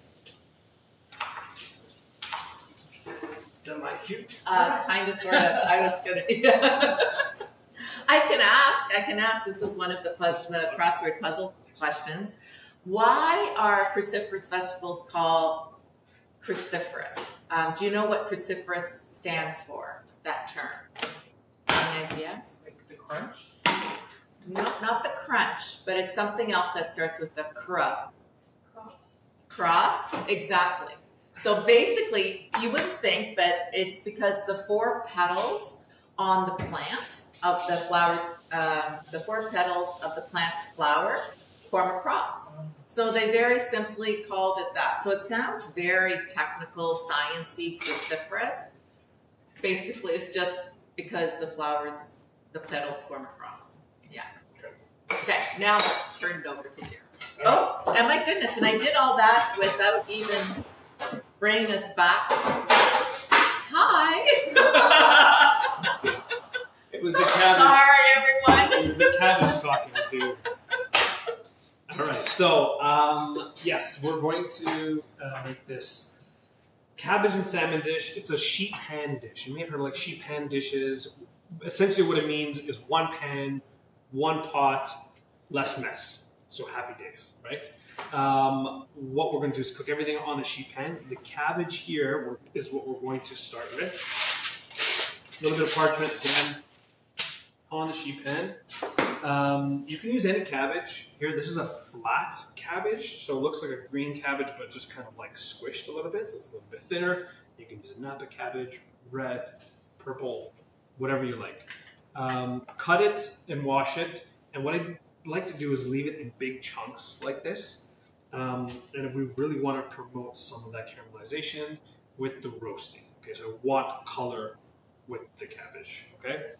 [SPEAKER 1] Done my cue?
[SPEAKER 2] Kind of, sort of. I was going to... I can ask. This was one of the crossword puzzle questions. Why are cruciferous vegetables called cruciferous? Do you know what cruciferous stands for, that term? Any idea?
[SPEAKER 3] Like the crunch?
[SPEAKER 2] No, not the crunch, but it's something else that starts with the Cross? Exactly. So basically, you wouldn't think, but it's because the four petals on the plant of the flowers, the four petals of the plant's flower form a cross. So they very simply called it that. So it sounds very technical, sciencey, cruciferous. Basically, it's just because the petals form a cross. Yeah. Okay, now turn it over to Jeremy. Oh, and my goodness, and I did all that without even bringing us back. Hi.
[SPEAKER 1] It was
[SPEAKER 2] So
[SPEAKER 1] the cabbage.
[SPEAKER 2] sorry, everyone.
[SPEAKER 1] It was the cabbage talking to. All right, so yes, we're going to make this cabbage and salmon dish. It's a sheet pan dish. You may have heard of like sheet pan dishes. Essentially, what it means is one pan, one pot, less mess. So happy days, right? What we're going to do is cook everything on the sheet pan. The cabbage here is what we're going to start with. A little bit of parchment again on the sheet pan. You can use any cabbage. Here, this is a flat cabbage, so it looks like a green cabbage, but just kind of like squished a little bit, so it's a little bit thinner. You can use a Napa cabbage, red, purple, whatever you like. Cut it and wash it, and what I like to do is leave it in big chunks like this. And if we really want to promote some of that caramelization with the roasting. Okay, so I want color with the cabbage, okay?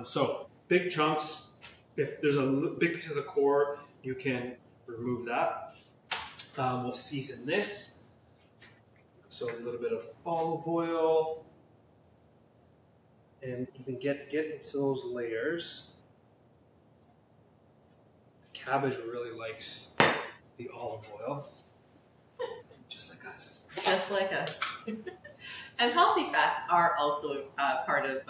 [SPEAKER 1] So big chunks. If there's a big piece of the core, you can remove that. We'll season this. So a little bit of olive oil. And you can get into those layers. The cabbage really likes the olive oil. Just like us.
[SPEAKER 2] Just like us. And healthy fats are also part of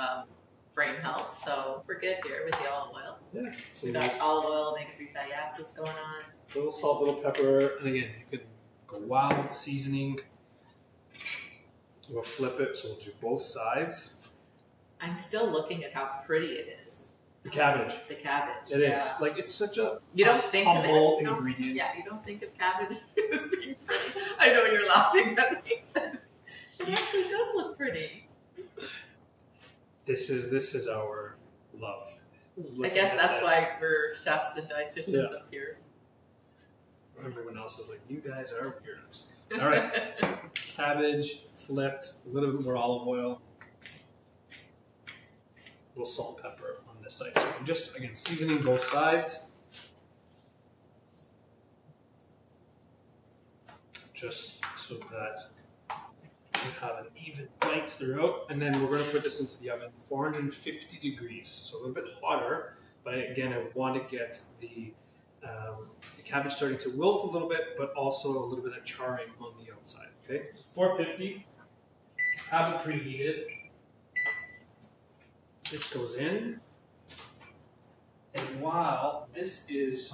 [SPEAKER 2] brain health, so we're good here with the olive oil.
[SPEAKER 1] Yeah. So
[SPEAKER 2] We got
[SPEAKER 1] nice
[SPEAKER 2] olive oil, omega-3 fatty acids going on.
[SPEAKER 1] little salt, little pepper, and again, you can go wild with the seasoning. We'll flip it, so we'll do both sides.
[SPEAKER 2] I'm still looking at how pretty it is.
[SPEAKER 1] The cabbage.
[SPEAKER 2] The cabbage.
[SPEAKER 1] It
[SPEAKER 2] yeah.
[SPEAKER 1] is. Like, it's such a
[SPEAKER 2] You don't think of it.
[SPEAKER 1] humble
[SPEAKER 2] You don't-
[SPEAKER 1] ingredient.
[SPEAKER 2] Yeah, you don't think of cabbage as being pretty. I know you're laughing at me. But it actually does look pretty.
[SPEAKER 1] This is our love. This is
[SPEAKER 2] I
[SPEAKER 1] looking
[SPEAKER 2] guess
[SPEAKER 1] at
[SPEAKER 2] that's
[SPEAKER 1] that.
[SPEAKER 2] why we're chefs and dietitians
[SPEAKER 1] Yeah.
[SPEAKER 2] up here.
[SPEAKER 1] Everyone else is like, you guys are weirdos. All right. Cabbage, flipped, a little bit more olive oil, a little salt and pepper on this side. So I'm just, again, seasoning both sides. Just so that you have an even bite throughout. And then we're going to put this into the oven, 450 degrees. So a little bit hotter, but again, I want to get the cabbage starting to wilt a little bit, but also a little bit of charring on the outside. Okay, so 450. Have it preheated. This goes in, and while this is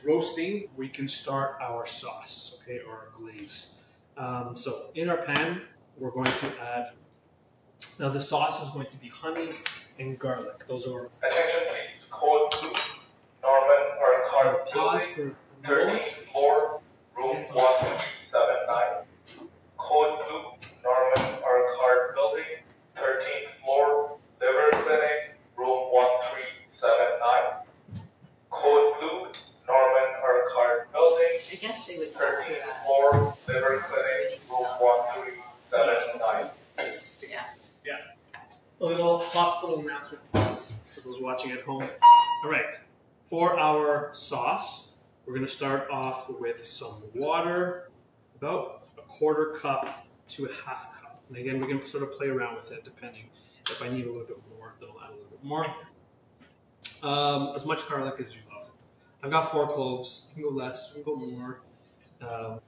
[SPEAKER 1] roasting, we can start our sauce, okay, or our glaze. So in our pan, we're going to add. Now the sauce is going to be honey and garlic. Those are.
[SPEAKER 5] Attention please. Code blue. Norman Urquhart
[SPEAKER 1] Pause
[SPEAKER 5] Building,
[SPEAKER 1] for a
[SPEAKER 5] 13th
[SPEAKER 1] moment.
[SPEAKER 5] floor, room 1379. Code blue. Norman Urquhart Building, 13th floor, liver clinic, room 1379. Code blue. Norman Urquhart Building,
[SPEAKER 2] I guess they would call
[SPEAKER 5] 13th
[SPEAKER 2] that.
[SPEAKER 5] floor, liver clinic, room 1379.
[SPEAKER 2] Yeah.
[SPEAKER 1] A little hospital announcement, please, for those watching at home. All right, for our sauce, we're going to start off with some water, about a quarter cup to a half cup. And again, we can sort of play around with it depending. If I need a little bit more, then I'll add a little bit more. As much garlic as you love. I've got 4 cloves. You can go less, you can go more.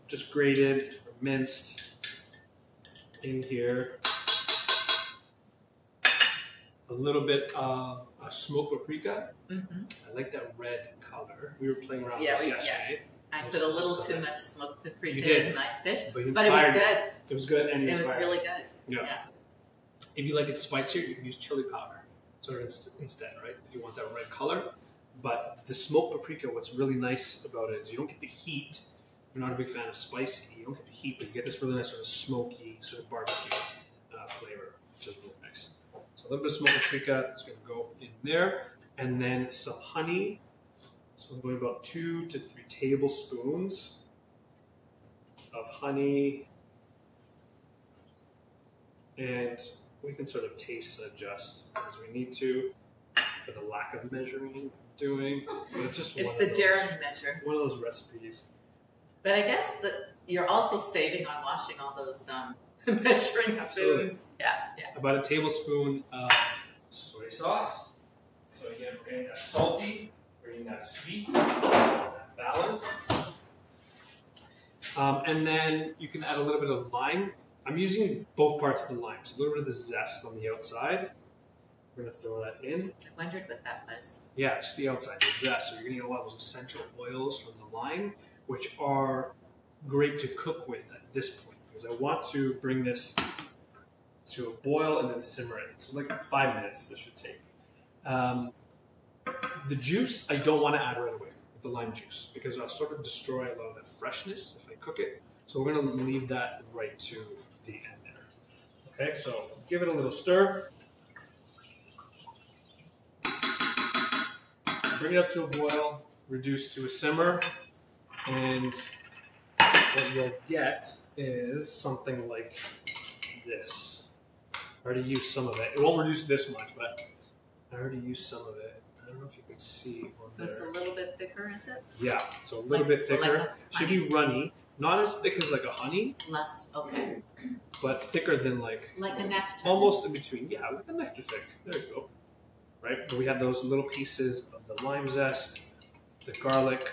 [SPEAKER 1] Just grated or minced in here. A little bit of smoked paprika.
[SPEAKER 2] Mm-hmm.
[SPEAKER 1] I like that red color. We were playing around
[SPEAKER 2] Yeah,
[SPEAKER 1] with this
[SPEAKER 2] yeah.
[SPEAKER 1] yesterday.
[SPEAKER 2] I put a little too much smoked
[SPEAKER 1] You
[SPEAKER 2] paprika
[SPEAKER 1] did.
[SPEAKER 2] in my fish,
[SPEAKER 1] But you
[SPEAKER 2] but it was
[SPEAKER 1] inspired me.
[SPEAKER 2] good.
[SPEAKER 1] It was good and you
[SPEAKER 2] It was
[SPEAKER 1] inspired.
[SPEAKER 2] really good.
[SPEAKER 1] Yeah. If you like it spicier, you can use chili powder sort of instead, right? If you want that red color. But the smoked paprika, what's really nice about it is you don't get the heat. If you're not a big fan of spicy, you don't get the heat, but you get this really nice sort of smoky, sort of barbecue flavor, which is really nice. So a little bit of smoked paprika is going to go in there. And then some honey. So I'm going about 2 to 3 tablespoons of honey. And we can sort of taste and adjust as we need to for the lack of measuring doing. But it's just
[SPEAKER 2] It's
[SPEAKER 1] one
[SPEAKER 2] the
[SPEAKER 1] of those,
[SPEAKER 2] Jeremy measure.
[SPEAKER 1] one of those recipes.
[SPEAKER 2] But I guess that you're also saving on washing all those measuring
[SPEAKER 1] Absolutely.
[SPEAKER 2] spoons. Yeah.
[SPEAKER 1] About a tablespoon of soy sauce. So again, we're getting that salty, we're getting that sweet, that balance. And then you can add a little bit of lime. I'm using both parts of the lime, so a little bit of the zest on the outside. We're going to throw that in.
[SPEAKER 2] I wondered what that was.
[SPEAKER 1] Yeah, just the outside, the zest. So you're going to get a lot of those essential oils from the lime, which are great to cook with at this point, because I want to bring this to a boil and then simmer it. So like 5 minutes this should take. The juice I don't want to add right away, the lime juice, because I'll sort of destroy a lot of that freshness if I cook it. So we're going to leave that right to the end there. Okay, so give it a little stir. Bring it up to a boil, reduce to a simmer, and what you'll get is something like this. I already used some of it. It won't reduce this much, but I already used some of it. I don't know if you can see on
[SPEAKER 2] So it's a
[SPEAKER 1] there.
[SPEAKER 2] little bit thicker, is it?
[SPEAKER 1] Yeah, so a little bit thicker.
[SPEAKER 2] Like a
[SPEAKER 1] Should be runny. Not as thick as like a honey,
[SPEAKER 2] less. Okay.
[SPEAKER 1] but thicker than like
[SPEAKER 2] Like a nectar.
[SPEAKER 1] almost in between. Yeah, like a nectar thick. There you go. Right? But we have those little pieces of the lime zest, the garlic.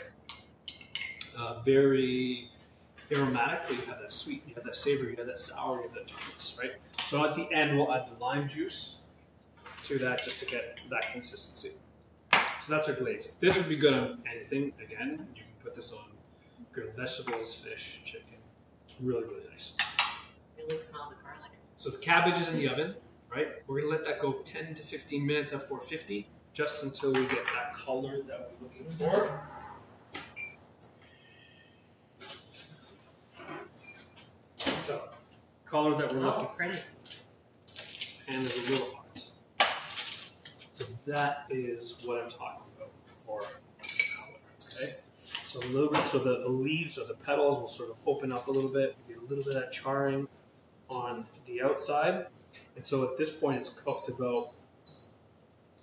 [SPEAKER 1] Very aromatic, but you have that sweet, you have that savory, you have that sour, you have that tartness, right? So at the end, we'll add the lime juice to that just to get that consistency. So that's our glaze. This would be good on anything. Again, you can put this on grilled vegetables, fish, chicken. It's really, really nice.
[SPEAKER 2] Really smell the garlic.
[SPEAKER 1] So the cabbage is in the oven, right? We're gonna let that go 10 to 15 minutes at 450, just until we get that color that we're looking for. So, color that we're looking for.
[SPEAKER 2] Pretty.
[SPEAKER 1] And is a little hot. So that is what I'm talking about for color. Okay. So a little bit. So the leaves or the petals will sort of open up a little bit. We get a little bit of that charring on the outside, and so at this point it's cooked about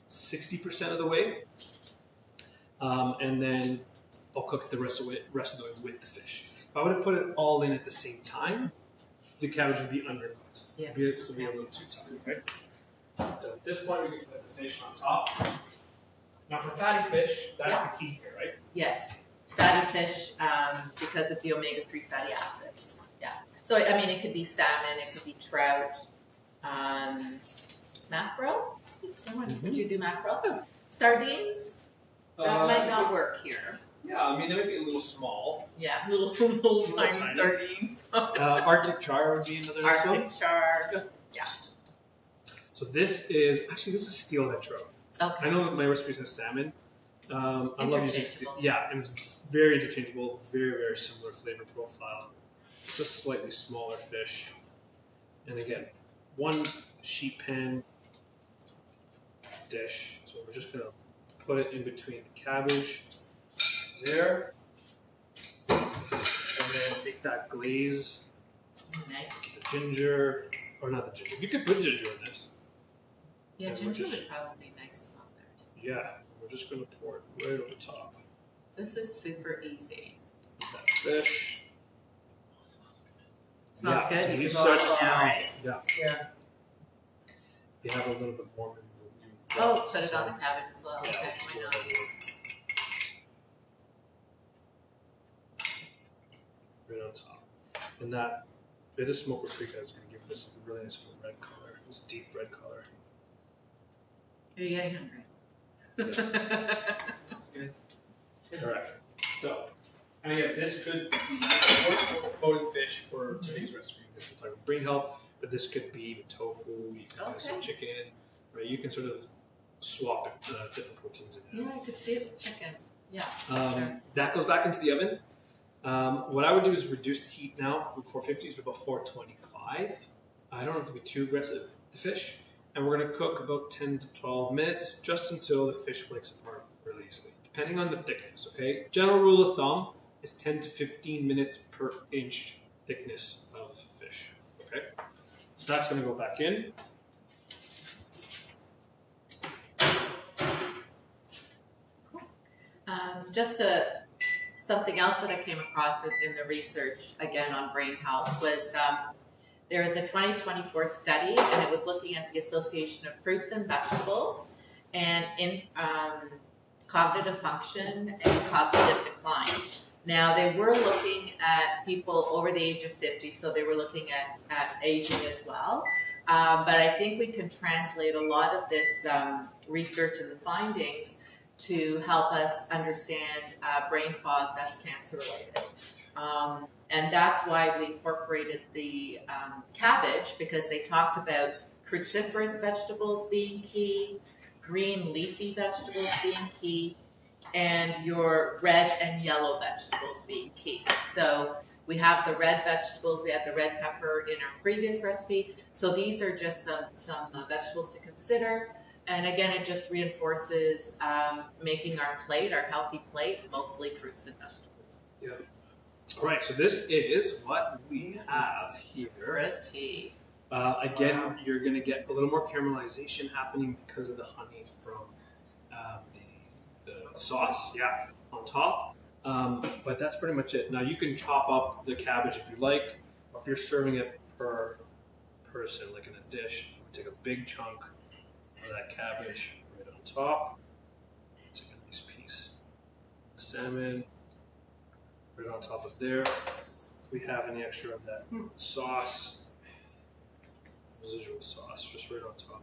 [SPEAKER 1] 60% of the way, and then I'll cook it the rest of the way with the fish. If I would have put it all in at the same time, the cabbage would be undercooked.
[SPEAKER 2] Yeah.
[SPEAKER 1] It'd be a little too tough, right? So at this point, we can put the fish on top. Now for fatty fish, that's the key here, right?
[SPEAKER 2] Yes, fatty fish because of the omega-3 fatty acids. Yeah. So I mean, it could be salmon, it could be trout, mackerel. Would you do mackerel? Sardines. That might not work here.
[SPEAKER 1] Yeah, I mean, they might be a little small.
[SPEAKER 2] Yeah, little tiny
[SPEAKER 1] tiny.
[SPEAKER 2] sardines.
[SPEAKER 1] Arctic char would be another one.
[SPEAKER 2] Arctic char.
[SPEAKER 1] So this is steelhead trout.
[SPEAKER 2] Okay.
[SPEAKER 1] I know that my recipe says salmon. I love using
[SPEAKER 2] Interchangeable.
[SPEAKER 1] and it's very interchangeable, very, very similar flavor profile. It's just slightly smaller fish. And again, one sheet pan dish. So we're just gonna put it in between the cabbage there. And then take that glaze,
[SPEAKER 2] Nice.
[SPEAKER 1] the ginger, or not the ginger. You could put ginger in this.
[SPEAKER 2] Yeah,
[SPEAKER 1] And we're
[SPEAKER 2] ginger
[SPEAKER 1] just-
[SPEAKER 2] would probably be nice on there too.
[SPEAKER 1] Yeah, we're just gonna pour it right over top.
[SPEAKER 2] This is super easy.
[SPEAKER 1] That fish.
[SPEAKER 2] Smells
[SPEAKER 1] Yeah,
[SPEAKER 2] good.
[SPEAKER 1] so
[SPEAKER 2] You
[SPEAKER 1] these
[SPEAKER 2] can go
[SPEAKER 1] start to
[SPEAKER 2] all
[SPEAKER 1] smell.
[SPEAKER 2] right.
[SPEAKER 1] Yeah.
[SPEAKER 3] Yeah.
[SPEAKER 1] If you have a little bit more, maybe we'll use
[SPEAKER 2] Oh,
[SPEAKER 1] that.
[SPEAKER 2] put it on the
[SPEAKER 1] So,
[SPEAKER 2] cabbage as well.
[SPEAKER 1] yeah,
[SPEAKER 2] Okay,
[SPEAKER 1] we'll
[SPEAKER 2] why
[SPEAKER 1] pour
[SPEAKER 2] not?
[SPEAKER 1] it over. Right on top. And that bit of smoke paprika is going to give this a really nice red color, this deep red color.
[SPEAKER 2] Are you getting hungry?
[SPEAKER 3] That's good.
[SPEAKER 1] Correct. So, and again, this could be promoting fish for today's recipe because we're talking brain health, but this could be even tofu, you can have some
[SPEAKER 2] Okay.
[SPEAKER 1] chicken, right? You can sort of swap it, different proteins in there.
[SPEAKER 2] Yeah, I could see it with chicken. Yeah, sure.
[SPEAKER 1] That goes back into the oven. What I would do is reduce the heat now from 450 to about 425. I don't have to be too aggressive, the fish. And we're going to cook about 10 to 12 minutes just until the fish flakes apart really easily, depending on the thickness, okay? General rule of thumb is 10 to 15 minutes per inch thickness of fish, okay? So that's going to go back in.
[SPEAKER 2] Something else that I came across in the research, again on brain health, was there was a 2024 study, and it was looking at the association of fruits and vegetables and in cognitive function and cognitive decline. Now, they were looking at people over the age of 50, so they were looking at aging as well. But I think we can translate a lot of this research and the findings to help us understand brain fog that's cancer related. And that's why we incorporated the cabbage, because they talked about cruciferous vegetables being key, green leafy vegetables being key, and your red and yellow vegetables being key. So we have the red vegetables, we had the red pepper in our previous recipe. So these are just some vegetables to consider. And again, it just reinforces making our plate, our healthy plate, mostly fruits and vegetables.
[SPEAKER 1] Yeah. All right, so this is what we have here.
[SPEAKER 2] Pretty.
[SPEAKER 1] Again, you're going to get a little more caramelization happening because of the honey from the sauce, on top. But that's pretty much it. Now, you can chop up the cabbage if you like, or if you're serving it per person, like in a dish, take a big chunk of that cabbage right on top. Take a nice piece of salmon right on top of there. if we have any extra of that sauce, residual sauce, just right on top.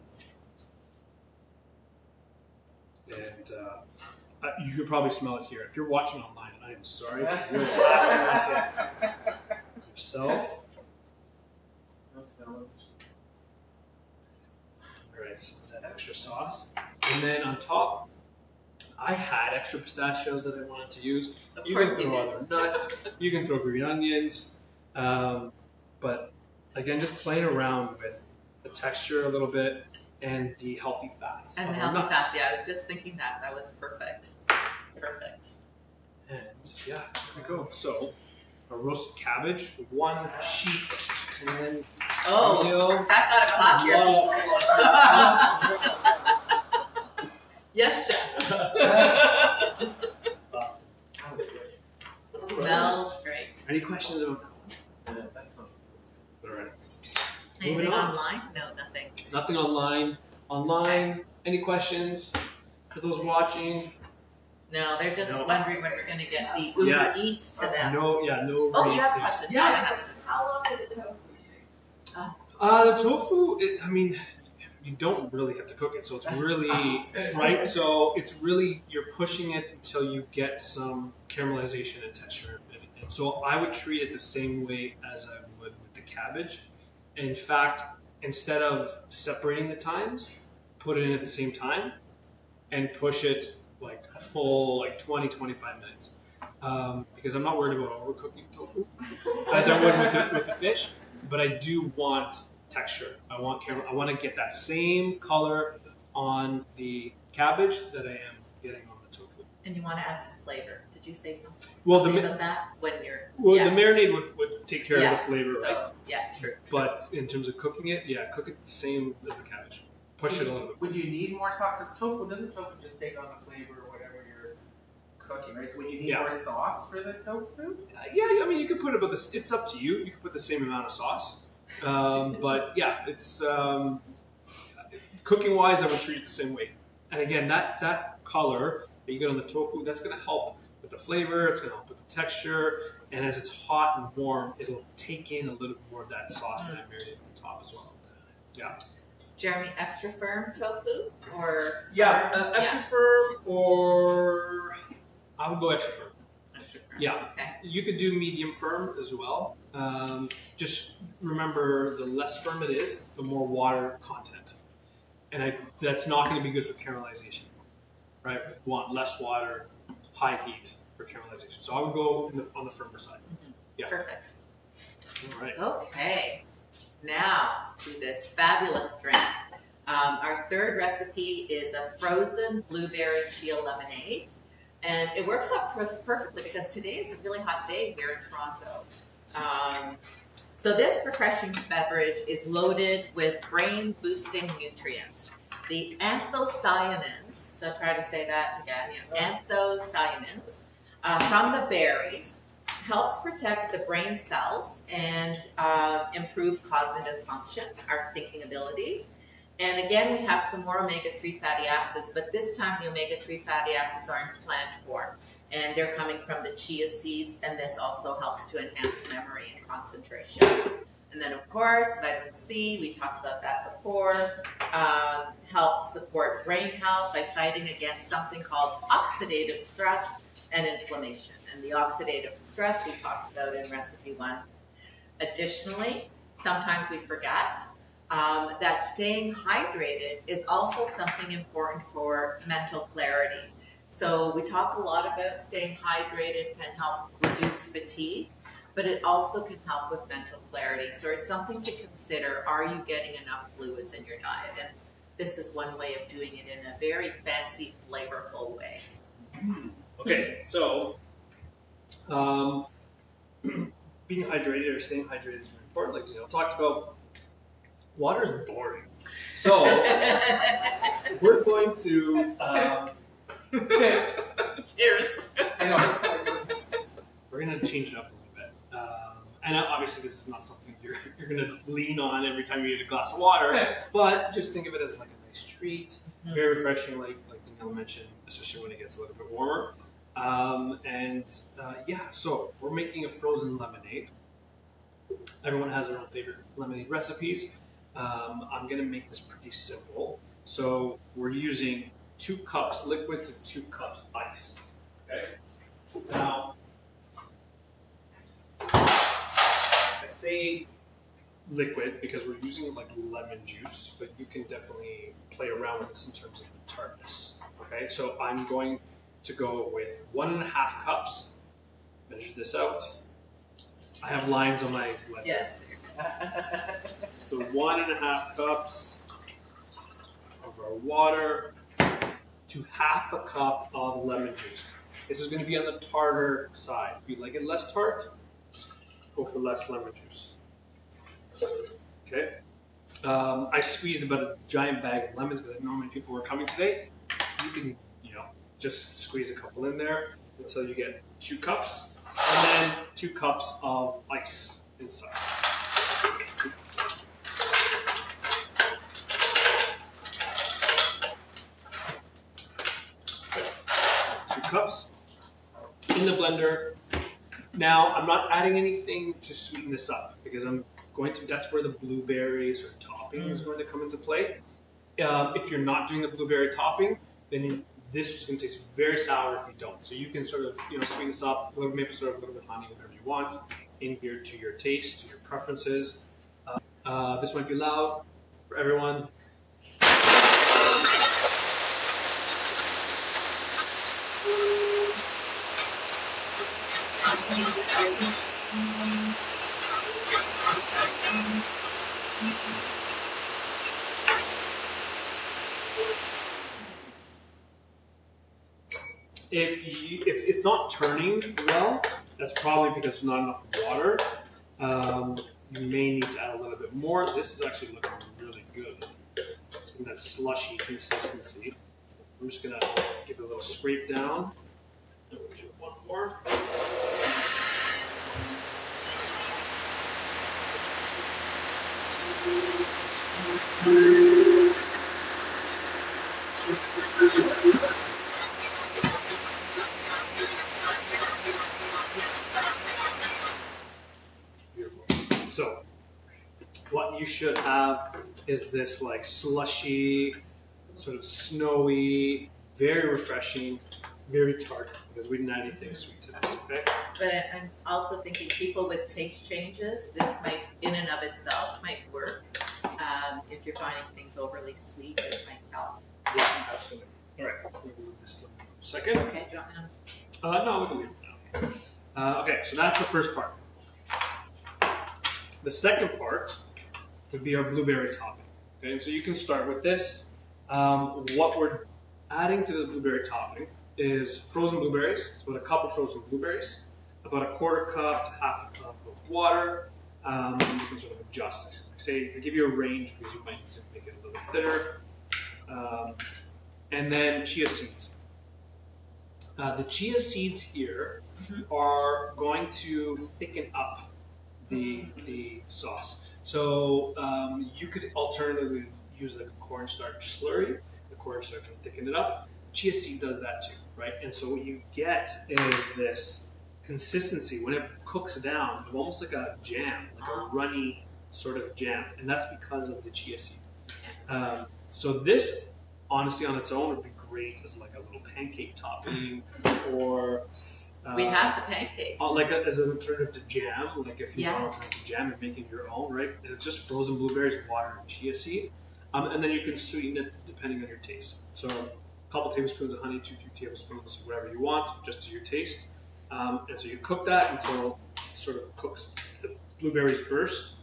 [SPEAKER 1] And you could probably smell it here. If you're watching online, I am sorry, but you're laughing at yourself.
[SPEAKER 3] No smell.
[SPEAKER 1] All right, some of that extra sauce. And then on top, I had extra pistachios that I wanted to use.
[SPEAKER 2] Of
[SPEAKER 1] You
[SPEAKER 2] course
[SPEAKER 1] can
[SPEAKER 2] you
[SPEAKER 1] throw
[SPEAKER 2] did.
[SPEAKER 1] other nuts. You can throw green onions. But again, just playing around with the texture a little bit and the healthy fats.
[SPEAKER 2] And
[SPEAKER 1] of
[SPEAKER 2] the
[SPEAKER 1] our
[SPEAKER 2] healthy
[SPEAKER 1] nuts.
[SPEAKER 2] fats, yeah, I was just thinking that. That was perfect. Perfect.
[SPEAKER 1] And yeah, there we go. So a roasted cabbage, one sheet, and then
[SPEAKER 2] Oh,
[SPEAKER 1] Leo,
[SPEAKER 2] that got a clap here.
[SPEAKER 1] love-
[SPEAKER 2] Yes, chef.
[SPEAKER 1] Awesome.
[SPEAKER 3] That was good.
[SPEAKER 2] Smells great.
[SPEAKER 1] Any questions about that
[SPEAKER 3] Yeah, that smells
[SPEAKER 1] one? All right.
[SPEAKER 2] Anything
[SPEAKER 1] Moving on.
[SPEAKER 2] online? No, nothing.
[SPEAKER 1] Nothing online. Online. Any questions for those watching?
[SPEAKER 2] No, they're just
[SPEAKER 1] No.
[SPEAKER 2] wondering when we're going to get the Uber
[SPEAKER 1] Yeah.
[SPEAKER 2] Eats to them.
[SPEAKER 1] No. Yeah. No.
[SPEAKER 2] Oh, you have
[SPEAKER 1] rates.
[SPEAKER 2] questions?
[SPEAKER 1] Yeah.
[SPEAKER 2] Simon has-
[SPEAKER 6] How long did it take?
[SPEAKER 1] The tofu. I mean, you don't really have to cook it, so it's really right. So it's really you're pushing it until you get some caramelization and texture. And so I would treat it the same way as I would with the cabbage. In fact, instead of separating the times, put it in at the same time and push it like a full 20-25 minutes. Because I'm not worried about overcooking tofu as I would with the fish, but I do want texture. I want to get that same color on the cabbage that I am getting on the tofu.
[SPEAKER 2] And you want to add some flavor. Did you say something?
[SPEAKER 1] Well,
[SPEAKER 2] Something about that when you're
[SPEAKER 1] the marinade would take care
[SPEAKER 2] Yeah,
[SPEAKER 1] of the flavor,
[SPEAKER 2] so,
[SPEAKER 1] right?
[SPEAKER 2] Yeah, true.
[SPEAKER 1] But in terms of cooking it, cook it the same as the cabbage. Push it a little bit.
[SPEAKER 3] Would you need more sauce? Because tofu, doesn't tofu just take on the flavor or whatever you're cooking, right? So would you need
[SPEAKER 1] Yeah.
[SPEAKER 3] more sauce for the tofu?
[SPEAKER 1] Yeah, I mean, you could put about this. It's up to you. You could put the same amount of sauce, but yeah, it's cooking wise. I would treat it the same way. And again, that color that you get on the tofu, that's going to help with the flavor. It's going to help with the texture. And as it's hot and warm, it'll take in a little more of that sauce that I marinated on top as well. Yeah.
[SPEAKER 2] Jeremy, extra firm tofu or
[SPEAKER 1] Yeah,
[SPEAKER 2] firm?
[SPEAKER 1] extra firm, or I would go extra firm.
[SPEAKER 2] Extra firm.
[SPEAKER 1] Yeah.
[SPEAKER 2] Okay.
[SPEAKER 1] You could do medium firm as well. Just remember, the less firm it is, the more water content, and that's not going to be good for caramelization, right? We want less water, high heat for caramelization. So I would go on the firmer side. Yeah.
[SPEAKER 2] Perfect.
[SPEAKER 1] All right.
[SPEAKER 2] Okay. Now to this fabulous drink. Our third recipe is a frozen blueberry chia lemonade. And it works out perfectly because today is a really hot day here in Toronto. So this refreshing beverage is loaded with brain-boosting nutrients. The anthocyanins, so try to say that again, anthocyanins from the berries helps protect the brain cells and improve cognitive function, our thinking abilities. And again, we have some more omega-3 fatty acids, but this time the omega-3 fatty acids are in plant form. And they're coming from the chia seeds, and this also helps to enhance memory and concentration. And then, of course, vitamin C, we talked about that before, helps support brain health by fighting against something called oxidative stress and inflammation. And the oxidative stress we talked about in recipe 1. Additionally, sometimes we forget that staying hydrated is also something important for mental clarity. So we talk a lot about staying hydrated can help reduce fatigue, but it also can help with mental clarity. So it's something to consider. Are you getting enough fluids in your diet? And this is one way of doing it in a very fancy, flavorful way.
[SPEAKER 1] Okay, so being hydrated or staying hydrated is very important. Like Zeno talked about, water is boring. So we're going to
[SPEAKER 2] Cheers.
[SPEAKER 1] we're going to change it up a little bit. And obviously, this is not something you're going to lean on every time you get a glass of water. But just think of it as like a nice treat, very refreshing, like Danielle mentioned, especially when it gets a little bit warmer. So we're making a frozen lemonade. Everyone has their own favorite lemonade recipes. I'm going to make this pretty simple. So we're using 2 cups liquid to 2 cups ice. Okay. Now, I say liquid because we're using like lemon juice, but you can definitely play around with this in terms of the tartness. Okay, so I'm going to go with 1.5 cups. Measure this out. I have lines on my blender.
[SPEAKER 2] Yes.
[SPEAKER 1] So 1.5 cups of our water to 1/2 cup of lemon juice. This is going to be on the tartar side. If you like it less tart, go for less lemon juice. Okay. I squeezed about a giant bag of lemons because I know many people were coming today. You can, just squeeze a couple in there until you get 2 cups, and then 2 cups of ice inside. Okay. 2 cups in the blender. Now, I'm not adding anything to sweeten this up because that's where the blueberries or topping is going to come into play. If you're not doing the blueberry topping, then this is going to taste very sour if you don't. So you can sort of, sweeten this up, maybe sort of a little bit of honey, whatever you want, in here to your taste, to your preferences. This might be loud for everyone. If it's not turning well, that's probably because there's not enough water. You may need to add a little bit more. This is actually looking really good. It's in that slushy consistency. I'm just gonna give it a little scrape down. And we'll do 1 more. Beautiful. So, what you should have is this like slushy, sort of snowy, very refreshing, very tart, because we didn't add anything sweet to this, okay?
[SPEAKER 2] But I'm also thinking people with taste changes, this might, in and of itself, might work. If you're finding things overly sweet, it might help.
[SPEAKER 1] Yeah, absolutely. All right, we'll move this one for a second.
[SPEAKER 2] Okay, do you want me to?
[SPEAKER 1] No, we can leave it for now. Okay, so that's the first part. The second part would be our blueberry topping. Okay, and so you can start with this. What we're adding to this blueberry topping is frozen blueberries. It's about 1 cup of frozen blueberries, about 1/4 cup to 1/2 cup of water. You can sort of adjust. I give you a range because you might need to make it a little thinner. And then chia seeds. The chia seeds here are going to thicken up the sauce. So you could alternatively use like a cornstarch slurry. The cornstarch will thicken it up. Chia seed does that too, right? And so what you get is this consistency when it cooks down of almost like a jam, like a runny sort of jam, and that's because of the chia seed. So this, honestly, on its own would be great as like a little pancake topping, or
[SPEAKER 2] We have the pancakes.
[SPEAKER 1] as an alternative to jam. Like if you want
[SPEAKER 2] Yes.
[SPEAKER 1] to alternative to jam and making your own, right? And it's just frozen blueberries, water, and chia seed, and then you can sweeten it depending on your taste. So a couple tablespoons of honey, 2-3 tablespoons, whatever you want, just to your taste. And so you cook that until it sort of cooks, the blueberries burst,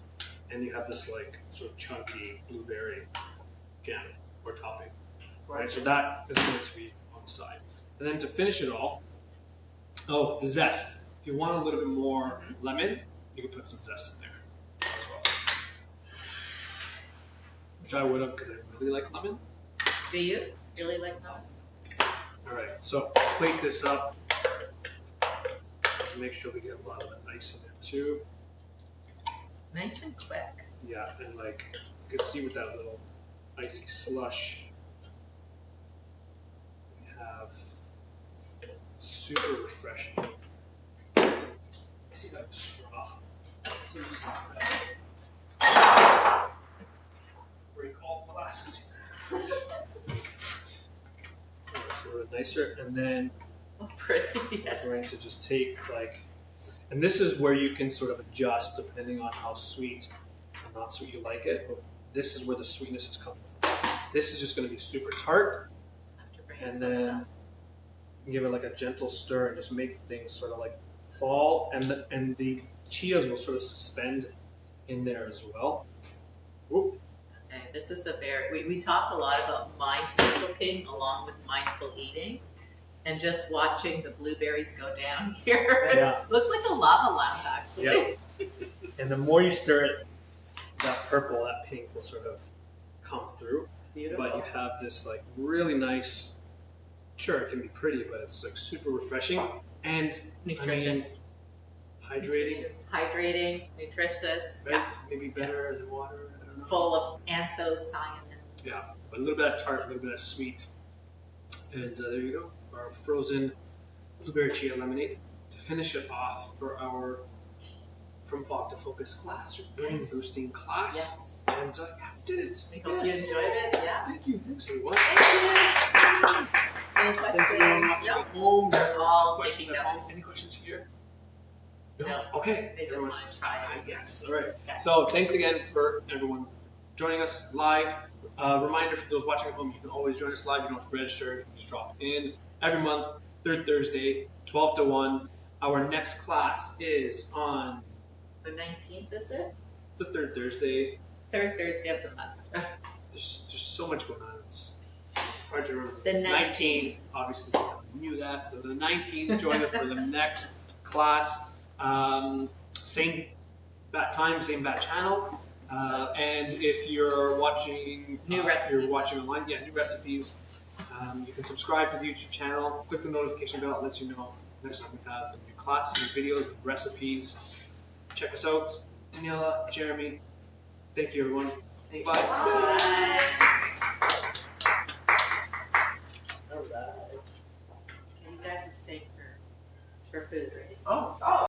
[SPEAKER 1] and you have this like sort of chunky blueberry jam or topping. Right, so that is going to be on the side. And then to finish it all, the zest. If you want a little bit more lemon, you can put some zest in there as well. Which I would have because I really like lemon.
[SPEAKER 2] Do you really like lemon?
[SPEAKER 1] All right, so plate this up. Make sure we get a lot of the ice in there too.
[SPEAKER 2] Nice and quick.
[SPEAKER 1] Yeah, and like you can see with that little icy slush, we have super refreshing. I see that straw. So just break all the glasses. It's a little bit nicer, and then
[SPEAKER 2] Oh, pretty. Yes.
[SPEAKER 1] we're going to just take and this is where you can sort of adjust depending on how sweet or not sweet you like it. But this is where the sweetness is coming from. This is just going to be super tart, and then give it like a gentle stir and just make things sort of like fall, and the Cheetos will sort of suspend in there as well. Whoop.
[SPEAKER 2] Okay, this is we talk a lot about mindful cooking along with mindful eating, and just watching the blueberries go down here.
[SPEAKER 1] Yeah.
[SPEAKER 2] Looks like a lava lamp, actually.
[SPEAKER 1] Yeah. And the more you stir it, that purple, that pink will sort of come through.
[SPEAKER 2] Beautiful.
[SPEAKER 1] But you have this like really nice, sure, it can be pretty, but it's like super refreshing and
[SPEAKER 2] Nutritious.
[SPEAKER 1] Hydrating,
[SPEAKER 2] Hydrating, nutritious.
[SPEAKER 1] right?
[SPEAKER 2] Yeah.
[SPEAKER 1] Maybe better than water, I don't know.
[SPEAKER 2] Full of anthocyanins.
[SPEAKER 1] Yeah, but a little bit of tart, a little bit of sweet. And there you go, our frozen blueberry chia lemonade to finish it off for our From Fog to Focus class, your brain
[SPEAKER 2] Yes.
[SPEAKER 1] boosting class.
[SPEAKER 2] Yes.
[SPEAKER 1] And yeah, we did it.
[SPEAKER 2] We hope you enjoyed it. Yeah.
[SPEAKER 1] Thank you. Thanks, everyone.
[SPEAKER 2] Thank you. Any
[SPEAKER 1] Thanks,
[SPEAKER 2] questions?
[SPEAKER 1] everyone watching
[SPEAKER 2] No.
[SPEAKER 1] at home.
[SPEAKER 2] They're all
[SPEAKER 1] Questions
[SPEAKER 2] taking
[SPEAKER 1] at home?
[SPEAKER 2] notes.
[SPEAKER 1] Any questions here?
[SPEAKER 2] No.
[SPEAKER 1] Okay.
[SPEAKER 2] They just
[SPEAKER 1] Everyone's
[SPEAKER 2] want to try it.
[SPEAKER 1] Yes. All right.
[SPEAKER 2] Okay.
[SPEAKER 1] So thanks again for everyone joining us live. Reminder for those watching at home, you can always join us live. You don't have to register. You can just drop in every month, third Thursday, 12 to 1. Our next class is on
[SPEAKER 2] The 19th, is it?
[SPEAKER 1] the third Thursday.
[SPEAKER 2] Third Thursday of the month.
[SPEAKER 1] There's just so much going on. It's hard to remember.
[SPEAKER 2] The
[SPEAKER 1] 19th, obviously, we knew that. So the 19th, join us for the next class. Same bat time, same bat channel. And if you're watching,
[SPEAKER 2] New
[SPEAKER 1] if
[SPEAKER 2] recipes.
[SPEAKER 1] you're watching online, new recipes. You can subscribe to the YouTube channel. Click the notification bell. It lets you know next time we have a new class, new videos, new recipes. Check us out. Daniela, Jeremy, thank you, everyone. Bye.
[SPEAKER 2] Bye.
[SPEAKER 1] All right.
[SPEAKER 2] Okay, you guys are staying for food, right?
[SPEAKER 3] Oh.